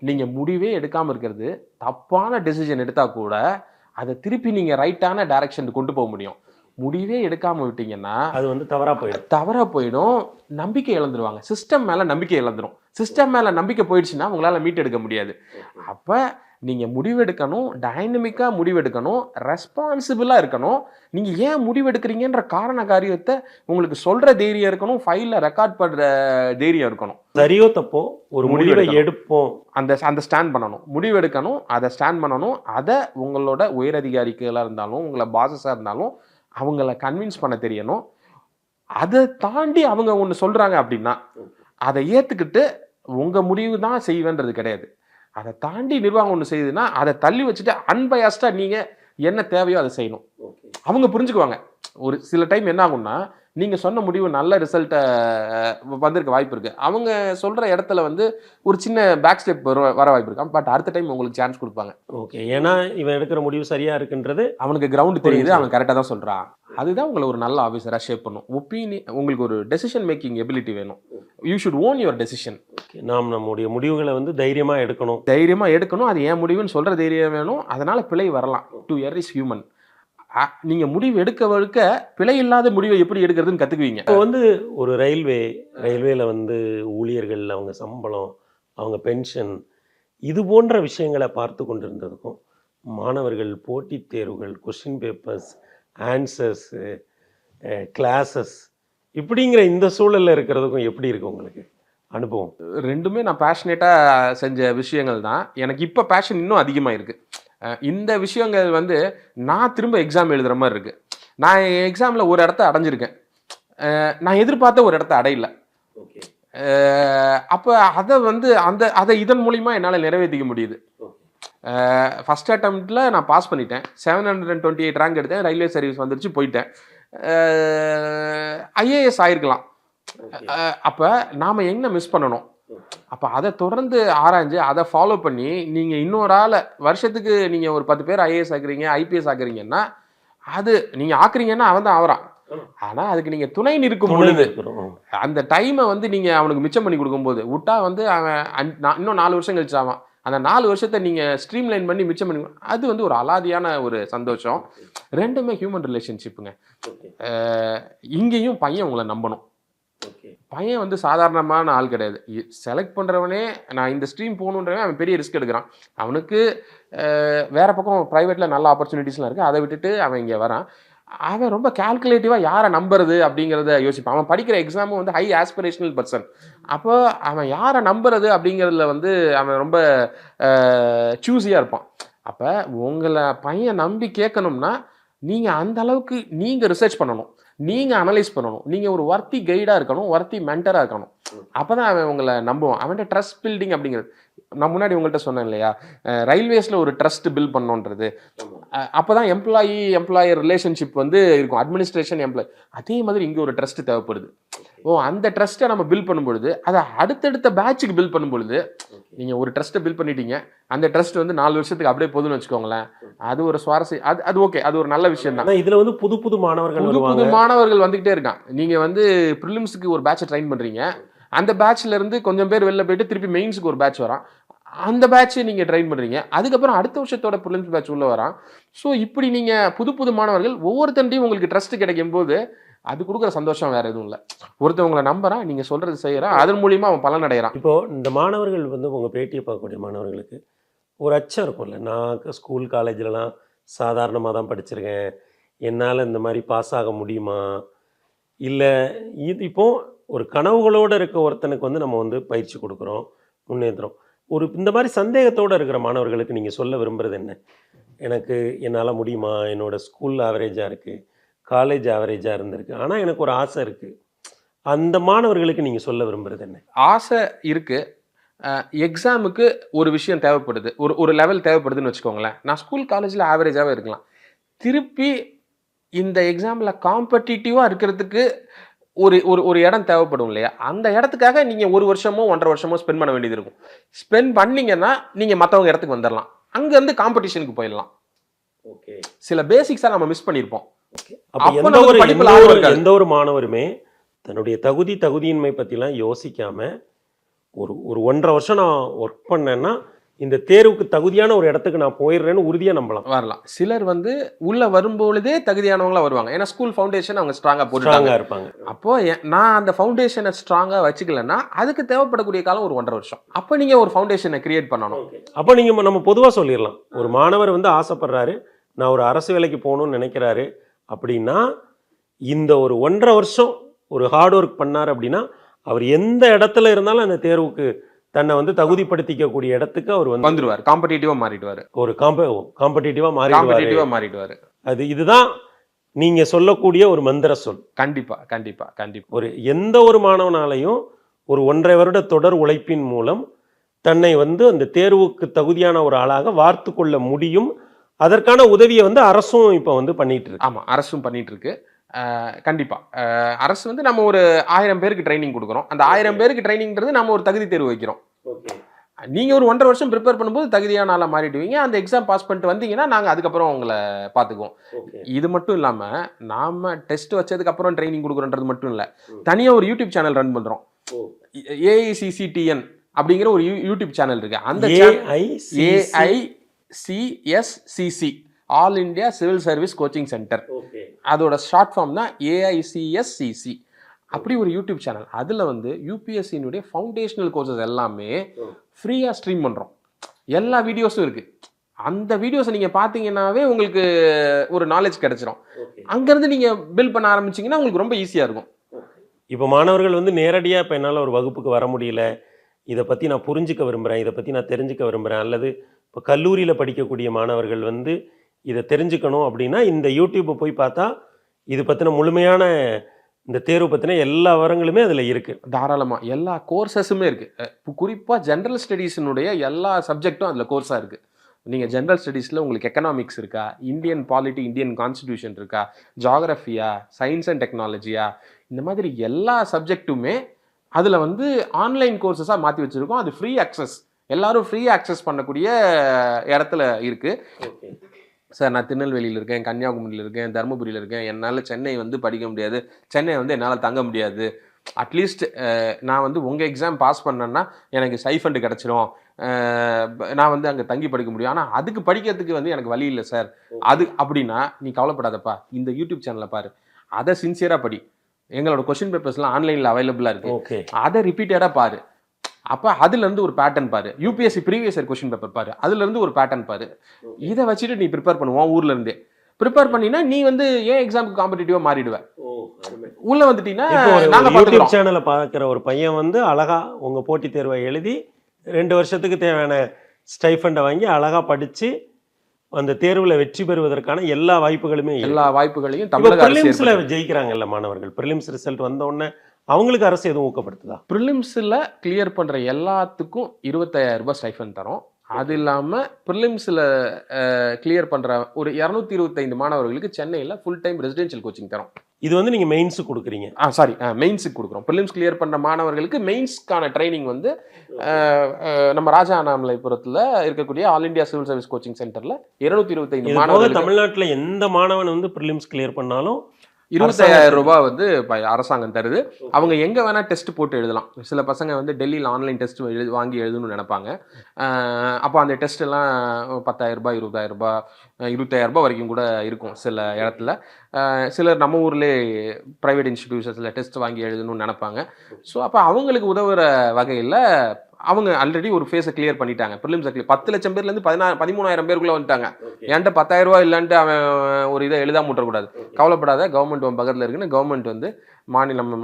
நீங்க முடிவே எடுக்காம இருக்கிறது, தப்பான டெசிஷன் எடுத்தா கூட அதை திருப்பி நீங்க ரைட்டான டைரக்ஷனுக்கு கொண்டு போக முடியும். முடிவே எடுக்காம விட்டீங்கன்னா அது வந்து தவறா போயிடும். நம்பிக்கை இழந்துருவாங்க. சிஸ்டம் மேல நம்பிக்கை இழந்துரும். சிஸ்டம் மேல நம்பிக்கை போயிடுச்சுன்னா உங்களால மீட் எடுக்க முடியாது. அப்ப நீங்க முடிவெடுக்கணும், டைனமிக்கா முடிவெடுக்கணும், ரெஸ்பான்சிபிளா இருக்கணும். நீங்க ஏன் முடிவெடுக்கிறீங்கன்ற காரண காரியத்தை உங்களுக்கு சொல்ற தைரியம் இருக்கணும், ஃபைல்ல ரெக்கார்ட் பண்ற தைரியம் இருக்கணும். சரியோ தப்போ ஒரு முடிவை எடுப்போம், அந்த ஸ்டாண்ட் பண்ணணும், முடிவெடுக்கணும், அதை ஸ்டாண்ட் பண்ணணும். அதை உங்களோட உயரதிகாரிகளா இருந்தாலும் உங்களை பாசஸா இருந்தாலும் அவங்கள கன்வின்ஸ் பண்ண தெரியணும். அதை தாண்டி அவங்க ஒன்று சொல்றாங்க அப்படின்னா அதை ஏத்துக்கிட்டு உங்க முடிவு தான் செய்வேன்றது கிடையாது. அதை தாண்டி நிர்வாகம் ஒன்று செய்யுதுன்னா அதை தள்ளி வச்சுட்டு அன்பயாஸ்டா நீங்க என்ன தேவையோ அதை செய்யணும். அவங்க புரிஞ்சுக்குவாங்க. ஒரு சில டைம் என்ன ஆகும்னா, நீங்க சொன்ன முடிவு நல்ல ரிசல்ட்டை வந்திருக்க வாய்ப்பு இருக்கு. அவங்க சொல்ற இடத்துல வந்து ஒரு சின்ன பேக் ஸ்டெப் வர வாய்ப்பு இருக்கு. பட் அடுத்த டைம் உங்களுக்கு சான்ஸ் கொடுப்பாங்க. ஓகே, ஏன்னா இவன் எடுக்கிற முடிவு சரியா இருக்குன்றது அவனுக்கு கிரவுண்ட் தெரியுது, அவன் கரெக்டாக தான் சொல்றான். அதுதான் உங்களை ஒரு நல்ல ஆஃபீஸரா ஷேப் பண்ணும். உங்களுக்கு ஒரு டெசிஷன் மேக்கிங் எபிலிட்டி வேணும். You should own your decision. நாம் நம்முடைய முடிவுகளை வந்து தைரியமா எடுக்கணும். அது ஏன் முடிவுன்னு சொல்ற தைரியம் வேணும். அதனால பிழை வரலாம். To err is human. நீங்க முடிவு எடுக்க பிழை இல்லாத முடிவை எப்படி எடுக்கிறதுன்னு கத்துக்குவீங்க. இப்போ வந்து ஒரு ரயில்வேல வந்து ஊழியர்கள், அவங்க சம்பளம், அவங்க பென்ஷன், இது போன்ற விஷயங்களை பார்த்து கொண்டிருந்ததுக்கும் மாணவர்கள் போட்டித் தேர்வுகள், கொஸ்டின் பேப்பர்ஸ், ஆன்சர்ஸ், கிளாஸஸ் இப்படிங்கிற இந்த சூழல்ல இருக்கிறதுக்கும் எப்படி இருக்கு உங்களுக்கு அனுபவம்? ரெண்டுமே நான் பேஷனேட்டாக செஞ்ச விஷயங்கள் தான். எனக்கு இப்போ பேஷன் இன்னும் அதிகமாக இருக்குது. இந்த விஷயங்கள் வந்து நான் திரும்ப எக்ஸாம் எழுதுகிற மாதிரி இருக்குது. நான் எக்ஸாமில் ஒரு இடத்த அடைஞ்சிருக்கேன், நான் எதிர்பார்த்த ஒரு இடத்த அடையல. அப்போ அதை இதன் மூலிமா என்னால் நிறைவேற்றிக்க முடியுது. ஃபஸ்ட் அட்டம்ப்டில் நான் பாஸ் பண்ணிட்டேன். 728 ரேங்க் எடுத்தேன். ரயில்வே சர்வீஸ் வந்துருச்சு, போயிட்டேன். ஐஏஎஸ் ஆயிருக்கலாம். அப்போ நாம் என்ன மிஸ் பண்ணணும்? அப்போ அதை தொடர்ந்து ஆராய்ஞ்சு அதை ஃபாலோ பண்ணி நீங்கள் இன்னொரு ஆளை வருஷத்துக்கு நீங்கள் ஒரு 10 பேர் ஐஏஎஸ் ஆக்குறீங்க, ஐபிஎஸ் ஆக்குறீங்கன்னா அது நீங்கள் ஆக்குறீங்கன்னா அவன் தான் ஆகிறான். ஆனால் அதுக்கு நீங்கள் துணை நிற்கும் பொழுது அந்த டைமை வந்து நீங்கள் அவனுக்கு மிச்சம் பண்ணி கொடுக்கும்போது விட்டா வந்து அவன் இன்னும் 4 வருஷம் கழிச்சு ஆவான். அந்த 4 வருஷத்தை நீங்கள் ஸ்ட்ரீம்லைன் பண்ணி மிச்சம் பண்ணி அது வந்து ஒரு அலாதியான ஒரு சந்தோஷம். ரெண்டுமே ஹியூமன் ரிலேஷன்ஷிப்புங்க. இங்கேயும் பையன் உங்களை நம்பணும். பையன் வந்து சாதாரணமான ஆள் கிடையாது. செலக்ட் பண்ணுறவனே நான் இந்த ஸ்ட்ரீம் போகணுன்றவன் அவன் பெரிய ரிஸ்க் எடுக்கிறான். அவனுக்கு வேற பக்கம் ப்ரைவேட்டில் நல்ல ஆப்பர்ச்சுனிட்டிஸ்லாம் இருக்குது. அதை விட்டுட்டு அவன் இங்கே வரான். அவன் ரொம்ப கால்குலேட்டிவாக யாரை நம்புறது அப்படிங்கிறத யோசிப்பான். அவன் படிக்கிற எக்ஸாமும் வந்து ஹை ஆஸ்பிரேஷனல் பர்சன். அப்போ அவன் யாரை நம்புறது அப்படிங்கிறதுல வந்து அவன் ரொம்ப சூஸியாக இருப்பான். அப்போ உங்களை பையன் நம்பி கேட்கணும்னா நீங்கள் அந்த அளவுக்கு நீங்கள் ரிசர்ச் பண்ணணும், நீங்கள் அனலைஸ் பண்ணணும், நீங்கள் ஒரு வர்த்தி கைடாக இருக்கணும், வர்த்தி மென்டராக இருக்கணும். அப்போ தான் அவன் உங்களை நம்புவான். அவன்கிட்ட ட்ரஸ்ட் பில்டிங் அப்படிங்கிறது நான் முன்னாடி உங்கள்கிட்ட சொன்னேன் இல்லையா, ரயில்வேஸில் ஒரு ட்ரஸ்ட் பில்ட் பண்ணணுன்றது. அப்போ தான் எம்ப்ளாயர் ரிலேஷன்ஷிப் வந்து இருக்கும், அட்மினிஸ்ட்ரேஷன் எம்ப்ளாயி. அதே மாதிரி இங்கே ஒரு ட்ரஸ்ட் தேவைப்படுது. அந்த ட்ரஸ்ட்டை நம்ம பில்ட் பண்ணும்பொழுது அதை அடுத்தடுத்த பேட்சுக்கு பில்ட் பண்ணும்பொழுது நீங்கள் ஒரு ட்ரஸ்ட்டை பில்ட் பண்ணிட்டீங்க, அந்த ட்ரஸ்ட் வந்து 4 வருஷத்துக்கு அப்படியே போதுன்னு வச்சுக்கோங்களேன். அது ஒரு சுவாரஸ்யம். அது ஓகே, அது ஒரு நல்ல விஷயம் தான். இதில் வந்து புது மாணவர்கள் வந்துகிட்டே இருக்கான். நீங்கள் வந்து ப்ரிலிம்ஸுக்கு ஒரு பேட்சை ட்ரைன் பண்ணுறீங்க, அந்த பேட்ச்ல இருந்து கொஞ்சம் பேர் வெளில போயிட்டு திருப்பி மெயின்ஸுக்கு ஒரு பேட்ச் வரான், அந்த பேட்சை நீங்கள் ட்ரைன் பண்ணுறீங்க. அதுக்கப்புறம் அடுத்த வருஷத்தோட ப்ரிலிம்ஸ் பேட்ச் உள்ள வரான். ஸோ இப்படி நீங்கள் புது மாணவர்கள் ஒவ்வொருத்தண்டையும் உங்களுக்கு ட்ரஸ்ட் கிடைக்கும் போது அது கொடுக்குற சந்தோஷம் வேற எதுவும் இல்லை. ஒருத்தவங்களை நம்புறான், நீங்கள் சொல்றது செய்யறான், அதன் மூலியமா அவன் பலன் அடைகிறான். இப்போ இந்த மாணவர்கள் வந்து உங்கள் பேட்டியை பார்க்கக்கூடிய மாணவர்களுக்கு ஒரு அச்சம் இருக்கும்ல, நான் ஸ்கூல் காலேஜ்லலாம் சாதாரணமாக தான் படிச்சிருக்கேன், என்னால் இந்த மாதிரி பாஸ் ஆக முடியுமா, இல்லை இது இப்போ ஒரு கனவுகளோடு இருக்க ஒருத்தனுக்கு வந்து நம்ம வந்து பயிற்சி கொடுக்குறோம், முன்னேற்றுறோம். இந்த மாதிரி சந்தேகத்தோடு இருக்கிற மாணவர்களுக்கு நீங்கள் சொல்ல விரும்புகிறது என்ன? எனக்கு என்னால் முடியுமா, என்னோட ஸ்கூல் ஆவரேஜாக இருக்குது, காலேஜ் ஆவரேஜாக இருந்திருக்கு, ஆனால் எனக்கு ஒரு ஆசை இருக்குது, அந்த மாணவர்களுக்கு நீங்கள் சொல்ல விரும்புகிறது என்ன? ஆசை இருக்குது, எக்ஸாமுக்கு ஒரு விஷயம் தேவைப்படுது, ஒரு லெவல் தேவைப்படுதுன்னு வச்சுக்கோங்களேன். நான் ஸ்கூல் காலேஜில் ஆவரேஜாகவே இருக்கலாம், திருப்பி இந்த எக்ஸாமில் காம்படிட்டிவாக இருக்கிறதுக்கு ஒரு இடம் தேவைப்படும் இல்லையா? அந்த இடத்துக்காக நீங்கள் 1 வருஷமோ 1.5 வருஷமோ ஸ்பெண்ட் பண்ண வேண்டியது இருக்கும். ஸ்பெண்ட் பண்ணீங்கன்னா நீங்கள் மற்றவங்க இடத்துக்கு வந்துடலாம், அங்கேருந்து காம்படிஷனுக்கு போயிடலாம். ஓகே, சில பேசிக்ஸாக நம்ம மிஸ் பண்ணியிருப்போம். எந்த ஒரு மாணவருமே தன்னுடைய தகுதியின்மை பற்றிலாம் யோசிக்காமல் ஒரு ஒரு 1.5 வருஷம் நான் ஒர்க் பண்ணேன்னா இந்த தேர்வுக்கு தகுதியான ஒரு இடத்துக்கு நான் போயிடுறேன்னு உறுதியாக நம்பலாம். வரலாம். சிலர் வந்து உள்ள வரும்பொழுதே தகுதியானவங்களா வருவாங்க. ஏன்னா ஸ்கூல் ஃபவுண்டேஷன் அவங்க ஸ்ட்ராங்கா போட்டுட்டாங்க. ஸ்ட்ராங்காக இருப்பாங்க. அப்போ நான் அந்த ஃபவுண்டேஷனை ஸ்ட்ராங்கா வச்சுக்கலன்னா அதுக்கு தேவைப்படக்கூடிய காலம் ஒரு 1.5 வருஷம். அப்போ நீங்க ஒரு ஃபவுண்டேஷனை கிரியேட் பண்ணணும். அப்போ நீங்கள் நம்ம பொதுவாக சொல்லிடலாம், ஒரு மாணவர் வந்து ஆசைப்படுறாரு, நான் ஒரு அரசு வேலைக்கு போகணும்னு நினைக்கிறாரு அப்படின்னா, இந்த ஒரு 1.5 வருஷம் ஒரு ஹார்ட் ஒர்க் பண்ணார் அப்படின்னா, அவர் எந்த இடத்துல இருந்தாலும் அந்த தேர்வுக்கு தன்னை வந்து தகுதிப்படுத்திக்கக்கூடிய இடத்துக்கு அவர் வந்து வந்துருவார். காம்படிட்டிவா மாறிடுவாரு. ஒரு காம்படிட்டிவாக மாறிடுவாரு. இதுதான் நீங்க சொல்லக்கூடிய ஒரு மந்திர சொல். கண்டிப்பா. ஒரு எந்த ஒரு மாணவனாலையும் ஒரு 1.5 வருட தொடர் உழைப்பின் மூலம் தன்னை வந்து அந்த தேர்வுக்கு தகுதியான ஒரு ஆளாக வார்த்து கொள்ள முடியும். அதற்கான உதவியை வந்து அரசும் இப்போ வந்து பண்ணிட்டு இருக்கு. ஆமா, அரசும் பண்ணிட்டு இருக்கு. கண்டிப்பா. அரசு வந்து நம்ம ஒரு 1000 பேருக்கு ட்ரைனிங் கொடுக்குறோம். அந்த 1000 பேருக்கு ட்ரைனிங்கிறது நம்ம ஒரு தகுதி தேர்வு வைக்கிறோம். நீங்க ஒரு 1.5 வருஷம் ப்ரிப்பேர் பண்ணும்போது தகுதியான ஆளா மாறிடுவீங்க. அந்த எக்ஸாம் பாஸ் பண்ணிட்டு வந்தீங்கன்னா நாங்க அதுக்கப்புறம் உங்களை பார்த்துக்குவோம். இது மட்டும் இல்லாம நாம டெஸ்ட் வச்சதுக்கு அப்புறம் ட்ரைனிங் கொடுக்குறோன்றது மட்டும் இல்ல, தனியா ஒரு யூடியூப் சேனல் ரன் பண்றோம். AICCTN அப்படிங்கிற ஒரு யூடியூப் சேனல் இருக்கு. அந்த AICSCC all India civil service coaching centre, அதோட ஷார்ட் ஃபார்ம் தான் AICSCC. அப்படி ஒரு யூடியூப் சேனல். அதில் வந்து யூபிஎஸ்சியினுடைய ஃபவுண்டேஷனல் கோர்சஸ் எல்லாமே ஃப்ரீயாக ஸ்ட்ரீம் பண்ணுறோம். எல்லா வீடியோஸும் இருக்குது. அந்த வீடியோஸை நீங்கள் பார்த்தீங்கன்னாவே உங்களுக்கு ஒரு நாலேஜ் கிடைச்சிரும். அங்கேருந்து நீங்கள் பில்ட் பண்ண ஆரம்பிச்சிங்கன்னா உங்களுக்கு ரொம்ப ஈஸியாக இருக்கும். இப்போ மாணவர்கள் வந்து நேரடியாக இப்போ என்னால் ஒரு வகுப்புக்கு வர முடியல, இதை பற்றி நான் புரிஞ்சுக்க விரும்புகிறேன், இதை பற்றி நான் தெரிஞ்சுக்க விரும்புகிறேன், அல்லது இப்போ கல்லூரியில் படிக்கக்கூடிய மாணவர்கள் வந்து இதை தெரிஞ்சுக்கணும் அப்படின்னா இந்த யூடியூப்பை போய் பார்த்தா இது பற்றின முழுமையான இந்த தேர்வு பற்றின எல்லா விவரங்களுமே அதில் இருக்குது. தாராளமாக எல்லா கோர்சஸுமே இருக்குது. குறிப்பாக ஜென்ரல் ஸ்டடீஸினுடைய எல்லா சப்ஜெக்டும் அதில் கோர்ஸாக இருக்குது. நீங்கள் ஜென்ரல் ஸ்டடீஸில் உங்களுக்கு எக்கனாமிக்ஸ் இருக்கா, இந்தியன் பாலிட்டி, இந்தியன் கான்ஸ்டிடியூஷன் இருக்கா, ஜாகிரஃபியா, சயின்ஸ் அண்ட் டெக்னாலஜியா, இந்த மாதிரி எல்லா சப்ஜெக்ட்டுமே அதில் வந்து ஆன்லைன் கோர்சஸாக மாற்றி வச்சுருக்கோம். அது ஃப்ரீ ஆக்சஸ், எல்லாரும் ஃப்ரீ ஆக்சஸ் பண்ணக்கூடிய இடத்துல இருக்குது. சார் நான் திருநெல்வேலியில் இருக்கேன், கன்னியாகுமரியில் இருக்கேன், தருமபுரியில் இருக்கேன், என்னால் சென்னை வந்து படிக்க முடியாது, சென்னை வந்து என்னால் தங்க முடியாது, அட்லீஸ்ட் நான் வந்து உங்கள் எக்ஸாம் பாஸ் பண்ணேன்னா எனக்கு ஸ்டைஃபண்ட் கிடச்சிரும், நான் வந்து அங்கே தங்கி படிக்க முடியும், ஆனால் அதுக்கு படிக்கிறதுக்கு வந்து எனக்கு வழி இல்லை சார், அது அப்படின்னா நீ கவலைப்படாதப்பா, இந்த யூடியூப் சேனலை பாரு, அதை சின்சியராக படி, எங்களோட கொஸ்டின் பேப்பர்ஸ்லாம் ஆன்லைனில் அவைலபிளாக இருக்குது, அதை ரிப்பீட்டடாக பாரு. அப்போ அதுலேருந்து ஒரு பேட்டர்ன் பாரு, UPSC previous year question paper பாரு, அதுலேருந்து ஒரு பேட்டர்ன் பாரு, இதை வச்சுட்டு நீ ப்ரிப்பேர் பண்ணுவோம். ஊர்ல இருந்தே ப்ரிப்பேர் பண்ணினா நீ வந்து ஏன் எக்ஸாமுக்கு காம்படிட்டிவாக மாறிடுவேன். உள்ள வந்துட்டீங்கன்னா யூடியூப் சேனலை பார்க்குற ஒரு பையன் வந்து அழகா உங்கள் போட்டித் தேர்வை எழுதி 2 வருஷத்துக்கு தேவையான ஸ்டைஃபண்டை வாங்கி அழகாக படித்து அந்த தேர்வில் வெற்றி பெறுவதற்கான எல்லா வாய்ப்புகளையும் ப்ரிலிம்ஸில் ஜெயிக்கிறாங்கல்ல மாணவர்கள். ப்ரிலிம்ஸ் ரிசல்ட் வந்த உடனே அவங்களுக்கு அரசு எதுவும் ஊக்கப்படுத்துதா? ப்ரிலிம்ஸில் கிளியர் பண்ணுற எல்லாத்துக்கும் 25,000 ரூபாய் ஸ்டைஃபண்ட் தரோம். அது இல்லாமல் ப்ரிலிம்ஸில் கிளியர் பண்ணுற ஒரு 225 மாணவர்களுக்கு சென்னையில் ஃபுல் டைம் ரெசிடென்ஷியல் கோச்சிங் தரோம். இது வந்து நீங்கள் மெயின்ஸுக்கு கொடுக்குறீங்க? மெயின்ஸுக்கு கொடுக்குறோம். ப்ரிலிம்ஸ் கிளியர் பண்ணுற மாணவர்களுக்கு மெயின்ஸ்க்கான ட்ரைனிங் வந்து நம்ம ராஜா அண்ணாமலைபுரத்தில் இருக்கக்கூடிய all India civil service coaching சென்டரில் 225 மாணவர்கள். தமிழ்நாட்டில் எந்த மாணவன் வந்து ப்ரிலிம்ஸ் கிளியர் பண்ணாலும் 25,000 ரூபாய் வந்து அரசாங்கம் தருது. அவங்க எங்கே வேணால் டெஸ்ட் போட்டு எழுதலாம். சில பசங்க வந்து டெல்லியில் ஆன்லைன் டெஸ்ட் வாங்கி எழுதணும்னு நினைப்பாங்க. அப்போ அந்த டெஸ்ட் எல்லாம் 10,000 ரூபாய், 20,000 ரூபாய், 25,000 ரூபாய் வரைக்கும் கூட இருக்கும் சில இடத்துல. சிலர் நம்ம ஊர்லேயே ப்ரைவேட் இன்ஸ்டிடியூஷன்ஸில் டெஸ்ட் வாங்கி எழுதணும்னு நினைப்பாங்க. ஸோ அப்போ அவங்களுக்கு உதவுற வகையில் அவங்க ஆல்ரெடி ஒரு ஃபேஸை கிளியர் பண்ணிட்டாங்க. ப்ரிலிம்ஸை கிளியர் 10 லட்சம் பேர்லேருந்து 13,000 பேருக்குள்ளே வந்துட்டாங்க. என்கிட்ட 10,000 ரூபாய் இல்லைன்ட்டு அவன் ஒரு இதை எழுதாம விட்டுறக்கூடாது. கவலைப்படாத, கவர்மெண்ட் பக்கத்தில் இருக்குன்னு கவர்மெண்ட் வந்து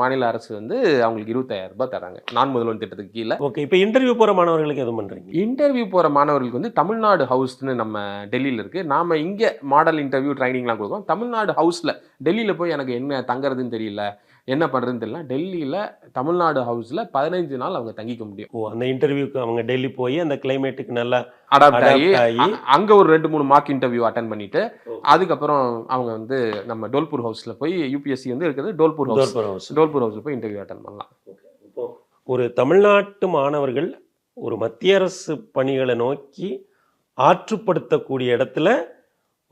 மாநில அரசு வந்து அவங்களுக்கு 25,000 ரூபாய் தராங்க நான் முதல்வன் திட்டத்துக்கு கீழே. ஓகே, இப்போ இன்டர்வியூ போகிற மாணவர்களுக்கு எதுவும் பண்ணுறீங்க? இன்டர்வியூ போகிற மாணவர்களுக்கு வந்து தமிழ்நாடு ஹவுஸ்ன்னு நம்ம டெல்லியில் இருக்குது. நாம் இங்கே மாடல் இன்டர்வியூ ட்ரைனிங்லாம் கொடுக்குறோம். தமிழ்நாடு ஹவுஸில் டெல்லியில் போய் எனக்கு என்ன தங்குறதுன்னு தெரியல, என்ன பண்ணுறதுன்னு தெரியல, டெல்லியில் தமிழ்நாடு ஹவுஸில் 15 நாள் அவங்க தங்கிக்க முடியும். அந்த இன்டர்வியூக்கு அவங்க டெல்லி போய் அந்த கிளைமேட்டுக்கு நல்லா அடாப்ட் ஆகி அங்கே ஒரு 2-3 மார்க் இன்டர்வியூ அட்டன் பண்ணிட்டு அதுக்கப்புறம் அவங்க வந்து நம்ம டோல்பூர் ஹவுஸில் போய் யூபிஎஸ்சி வந்து இருக்கிறது டோல்பூர் ஹவுஸில் போய் இன்டர்வியூ அட்டன் பண்ணலாம். ஒரு தமிழ்நாட்டு மாணவர்கள் ஒரு மத்திய அரசு பணிகளை நோக்கி ஆற்றுப்படுத்தக்கூடிய இடத்துல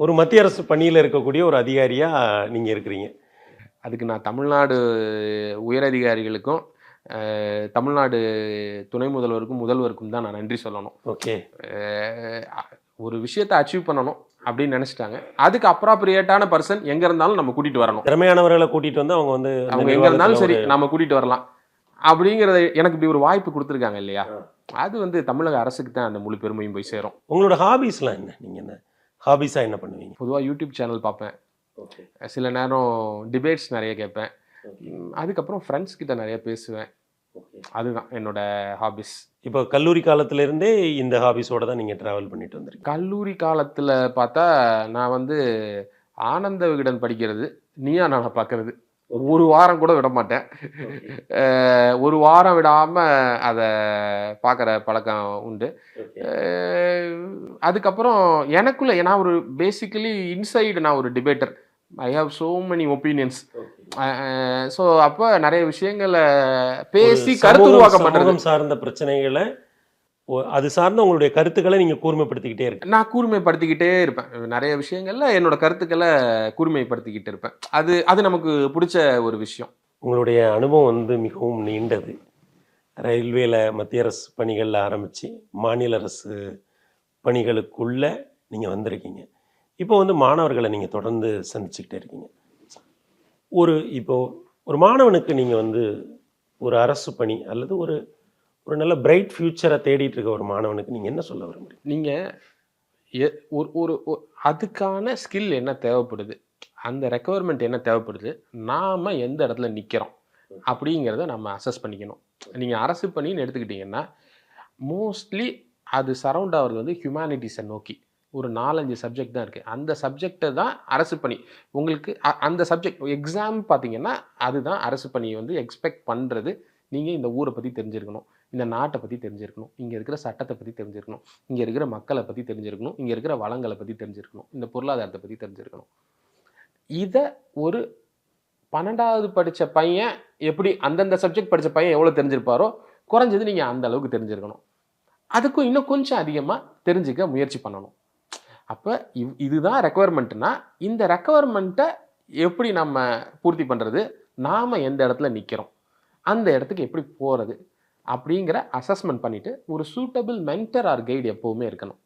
ஒரு மத்திய அரசு பணியில் இருக்கக்கூடிய ஒரு அதிகாரியாக நீங்கள் இருக்கிறீங்க. அதுக்கு நான் தமிழ்நாடு உயரதிகாரிகளுக்கும் தமிழ்நாடு துணை முதல்வருக்கும் முதல்வருக்கும் தான் நான் நன்றி சொல்லணும். ஓகே. ஒரு விஷயத்தை அச்சீவ் பண்ணணும் அப்படின்னு நினைச்சிட்டாங்க. அதுக்கு அப்ராப்ரியேட்டான பர்சன் எங்க இருந்தாலும் நம்ம கூட்டிட்டு வரணும். திறமையானவர்களை கூட்டிட்டு வந்து அவங்க எங்க இருந்தாலும் சரி நம்ம கூட்டிட்டு வரலாம் அப்படிங்கறத எனக்கு இப்படி ஒரு வாய்ப்பு கொடுத்துருக்காங்க இல்லையா, அது வந்து தமிழக அரசுக்கு தான் அந்த முழு பெருமையும் போய் சேரும். உங்களோட ஹாபிஸ்லாம் என்ன? நீங்க என்ன ஹாபிஸா என்ன பண்ணுவீங்க? பொதுவா யூடியூப் சேனல் பார்ப்பேன், சில நேரம் டிபேட்ஸ் நிறைய கேட்பேன், அதுக்கப்புறம் ஃப்ரெண்ட்ஸ் கிட்ட நிறைய பேசுவேன். அதுதான் என்னோட ஹாபிஸ். இப்போ கல்லூரி காலத்திலேருந்தே இந்த ஹாபிஸோட தான் நீங்கள் ட்ராவல் பண்ணிட்டு வந்திருக்கீங்க? கல்லூரி காலத்தில் பார்த்தா நான் வந்து ஆனந்த விகடன் படிக்கிறது, நீயா நானா பார்க்கறது, ஒரு வாரம் கூட விட மாட்டேன். ஒரு வாரம் விடாமல் அதை பார்க்குற பழக்கம் உண்டு. அதுக்கப்புறம் எனக்குள்ள நான் ஒரு பேசிக்கலி இன்சைடு நான் ஒரு debater. I have so many opinions. So அப்போ நிறைய விஷயங்களை பேசி கருத்து உருவாக்கப்பட்டது. சார்ந்த பிரச்சனைகளை அது சார்ந்த உங்களுடைய கருத்துக்களை நீங்கள் கூர்மைப்படுத்திக்கிட்டே இருக்கு. நான் கூர்மைப்படுத்திக்கிட்டே இருப்பேன். நிறைய விஷயங்கள்ல என்னோட கருத்துக்களை கூர்மைப்படுத்திக்கிட்டு இருப்பேன். அது நமக்கு பிடிச்ச ஒரு விஷயம். உங்களுடைய அனுபவம் வந்து மிகவும் நீண்டது. ரயில்வேல மத்திய அரசு பணிகளில் ஆரம்பித்து மாநில அரசு பணிகளுக்குள்ளே நீங்கள் வந்திருக்கீங்க. இப்போ வந்து மாணவர்களை நீங்கள் தொடர்ந்து சந்திச்சுக்கிட்டே இருக்கீங்க. ஒரு மாணவனுக்கு நீங்கள் வந்து ஒரு அரசு பணி அல்லது ஒரு நல்ல பிரைட் ஃப்யூச்சரை தேடிட்டு இருக்க ஒரு மாணவனுக்கு நீங்கள் என்ன சொல்ல விரும்புறீங்க? நீங்கள் ஒரு அதுக்கான ஸ்கில் என்ன தேவைப்படுது, அந்த ரெக்குவயர்மெண்ட் என்ன தேவைப்படுது, நாம் எந்த இடத்துல நிற்கிறோம் அப்படிங்கிறத நம்ம அசஸ் பண்ணிக்கணும். நீங்கள் அரசு பணின்னு எடுத்துக்கிட்டிங்கன்னா மோஸ்ட்லி அது சரௌண்ட் ஆகிறது வந்து ஹியூமனிட்டிஸை நோக்கி ஒரு 4-5 சப்ஜெக்ட் தான் இருக்குது. அந்த சப்ஜெக்டை தான் அரசு பணி உங்களுக்கு அந்த சப்ஜெக்ட் எக்ஸாம் பார்த்தீங்கன்னா அதுதான் அரசு பணியை வந்து எக்ஸ்பெக்ட் பண்ணுறது. நீங்கள் இந்த ஊரை பற்றி தெரிஞ்சிருக்கணும், இந்த நாட்டை பற்றி தெரிஞ்சிருக்கணும், இங்கே இருக்கிற சட்டத்தை பற்றி தெரிஞ்சிருக்கணும், இங்கே இருக்கிற மக்களை பற்றி தெரிஞ்சிருக்கணும், இங்கே இருக்கிற வளங்களை பற்றி தெரிஞ்சிருக்கணும், இந்த பொருளாதாரத்தை பற்றி தெரிஞ்சிருக்கணும். இதை ஒரு 12வது படித்த பையன் எப்படி அந்தந்த சப்ஜெக்ட் படித்த பையன் எவ்வளோ தெரிஞ்சிருப்பாரோ குறைஞ்சது நீங்கள் அந்த அளவுக்கு தெரிஞ்சிருக்கணும். அதுக்கும் இன்னும் கொஞ்சம் அதிகமாக தெரிஞ்சுக்க முயற்சி பண்ணணும். அப்போ இதுதான் ரெக்குவயர்மெண்ட்னா இந்த ரெக்குவயர்மெண்ட்டை எப்படி நம்ம பூர்த்தி பண்ணுறது, நாம் எந்த இடத்துல நிற்கிறோம், அந்த இடத்துக்கு எப்படி போகிறது அப்படிங்கிற அசஸ்மெண்ட் பண்ணிவிட்டு ஒரு சூட்டபிள் மென்டர் ஆர் கைடு எப்போவுமே இருக்கணும்.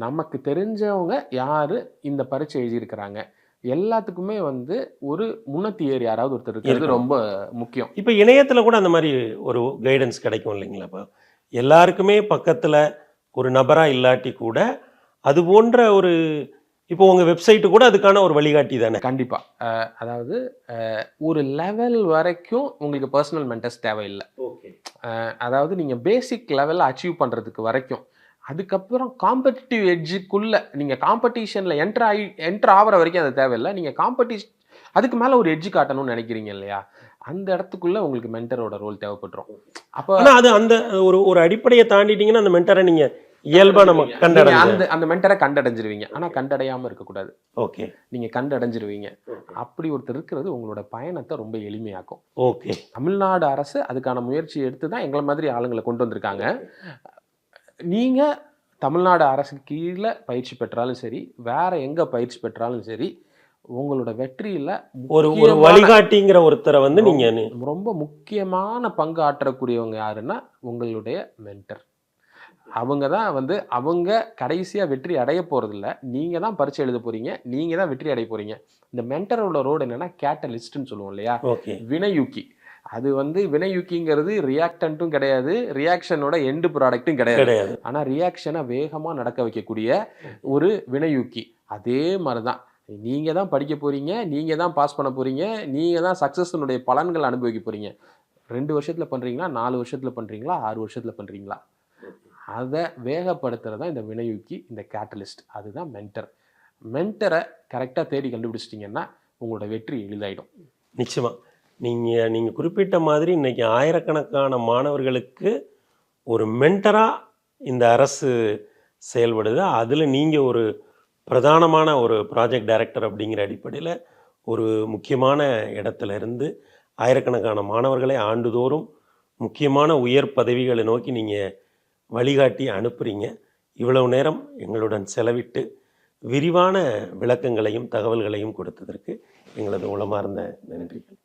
நமக்கு தெரிஞ்சவங்க யார் இந்த பரீட்சை எழுதியிருக்கிறாங்க எல்லாத்துக்குமே வந்து ஒரு முன்னத்தியர் யாராவது ஒருத்தர் இருக்கிறது ரொம்ப முக்கியம். இப்போ இணையத்தில் கூட அந்த மாதிரி ஒரு கைடன்ஸ் கிடைக்கும் இல்லைங்களா? இப்போ எல்லாருக்குமே பக்கத்தில் ஒரு நபராக இல்லாட்டி கூட அது போன்ற ஒரு இப்போ உங்கள் வெப்சைட்டு கூட அதுக்கான ஒரு வழிகாட்டி தானே? கண்டிப்பாக. அதாவது ஒரு லெவல் வரைக்கும் உங்களுக்கு பர்சனல் மென்டர்ஸ் தேவையில்லை. அதாவது நீங்கள் பேசிக் லெவலில் அச்சீவ் பண்ணுறதுக்கு வரைக்கும், அதுக்கப்புறம் காம்படிட்டிவ் எட்ஜுக்குள்ளே நீங்கள் காம்படிஷனில் என்ட்ரு ஆகிற வரைக்கும் அது தேவையில்லை. நீங்கள் அதுக்கு மேலே ஒரு எட்ஜு காட்டணும்னு நினைக்கிறீங்க இல்லையா, அந்த இடத்துக்குள்ளே உங்களுக்கு மென்டரோட ரோல் தேவைப்பட்டுரும். அப்போ அது அந்த ஒரு அடிப்படையை தாண்டிட்டீங்கன்னா அந்த மென்டரை நீங்கள் இயல்பா நம்ம அந்த மென்டரை கண்டடைஞ்சிருவீங்க. ஆனா கண்டடையாம இருக்கக்கூடாது. ஓகே, நீங்க கண்டடைஞ்சிருவீங்க. அப்படி ஒருத்தர் இருக்கிறது உங்களோட பயணத்தை ரொம்ப எளிமையாக்கும். ஓகே, தமிழ்நாடு அரசு அதுக்கான முயற்சி எடுத்து தான் எங்களை மாதிரி ஆளுங்களை கொண்டு வந்திருக்காங்க. நீங்க தமிழ்நாடு அரசு கீழே பயிற்சி பெற்றாலும் சரி, வேற எங்க பயிற்சி பெற்றாலும் சரி, உங்களோட வெற்றியில ஒரு வழிகாட்டிங்கிற ஒருத்தரை வந்து நீங்க ரொம்ப முக்கியமான பங்கு ஆற்றக்கூடியவங்க யாருன்னா உங்களுடைய மென்டர். அவங்க தான் வந்து அவங்க கடைசியாக வெற்றி அடைய போகிறதில்ல, நீங்கள் தான் பரீட்சை எழுத போகிறீங்க, நீங்கள் தான் வெற்றி அடைய போகிறீங்க. இந்த மென்டரோட ரோடு என்னென்னா கேட்டலிஸ்ட்னு சொல்லுவோம் இல்லையா, வினையூக்கி. அது வந்து வினையூக்கிங்கிறது ரியாக்டன்ட்டும் கிடையாது, ரியாக்ஷனோட எண்டு ப்ராடக்ட்டும் கிடையாது. ஆனால் ரியாக்ஷனை வேகமாக நடக்க வைக்கக்கூடிய ஒரு வினையூக்கி. அதே மாதிரி தான் நீங்கள் தான் படிக்க போகிறீங்க, நீங்கள் தான் பாஸ் பண்ண போகிறீங்க, நீங்கள் தான் சக்ஸஸ்னுடைய பலன்கள் அனுபவிக்க போகிறீங்க. 2 வருஷத்தில் பண்ணுறீங்களா, 4 வருஷத்தில் பண்ணுறீங்களா, 6 வருஷத்தில் பண்ணுறீங்களா, அதை வேகப்படுத்துறது தான் இந்த வினையூக்கி, இந்த கேட்டலிஸ்ட். அதுதான் மென்டர். மென்டரை கரெக்டாக தேடி கண்டுபிடிச்சிட்டிங்கன்னா உங்களோட வெற்றி எளிதாயிடும். நிச்சயமாக நீங்கள் குறிப்பிட்ட மாதிரி இன்றைக்கி ஆயிரக்கணக்கான மாணவர்களுக்கு ஒரு மென்டராக இந்த அரசு செயல்படுது. அதில் நீங்கள் ஒரு பிரதானமான ஒரு ப்ராஜெக்ட் டைரக்டர் அப்படிங்கிற அடிப்படையில் ஒரு முக்கியமான இடத்துல இருந்து ஆயிரக்கணக்கான மாணவர்களை ஆண்டுதோறும் முக்கியமான உயர் பதவிகளை நோக்கி நீங்கள் வழிகாட்டி அனுப்புகிறீங்க. இவ்வளவு நேரம் எங்களுடன் செலவிட்டு விரிவான விளக்கங்களையும் தகவல்களையும் கொடுத்ததற்கு எங்களது உளமார்ந்த நன்றிகள்.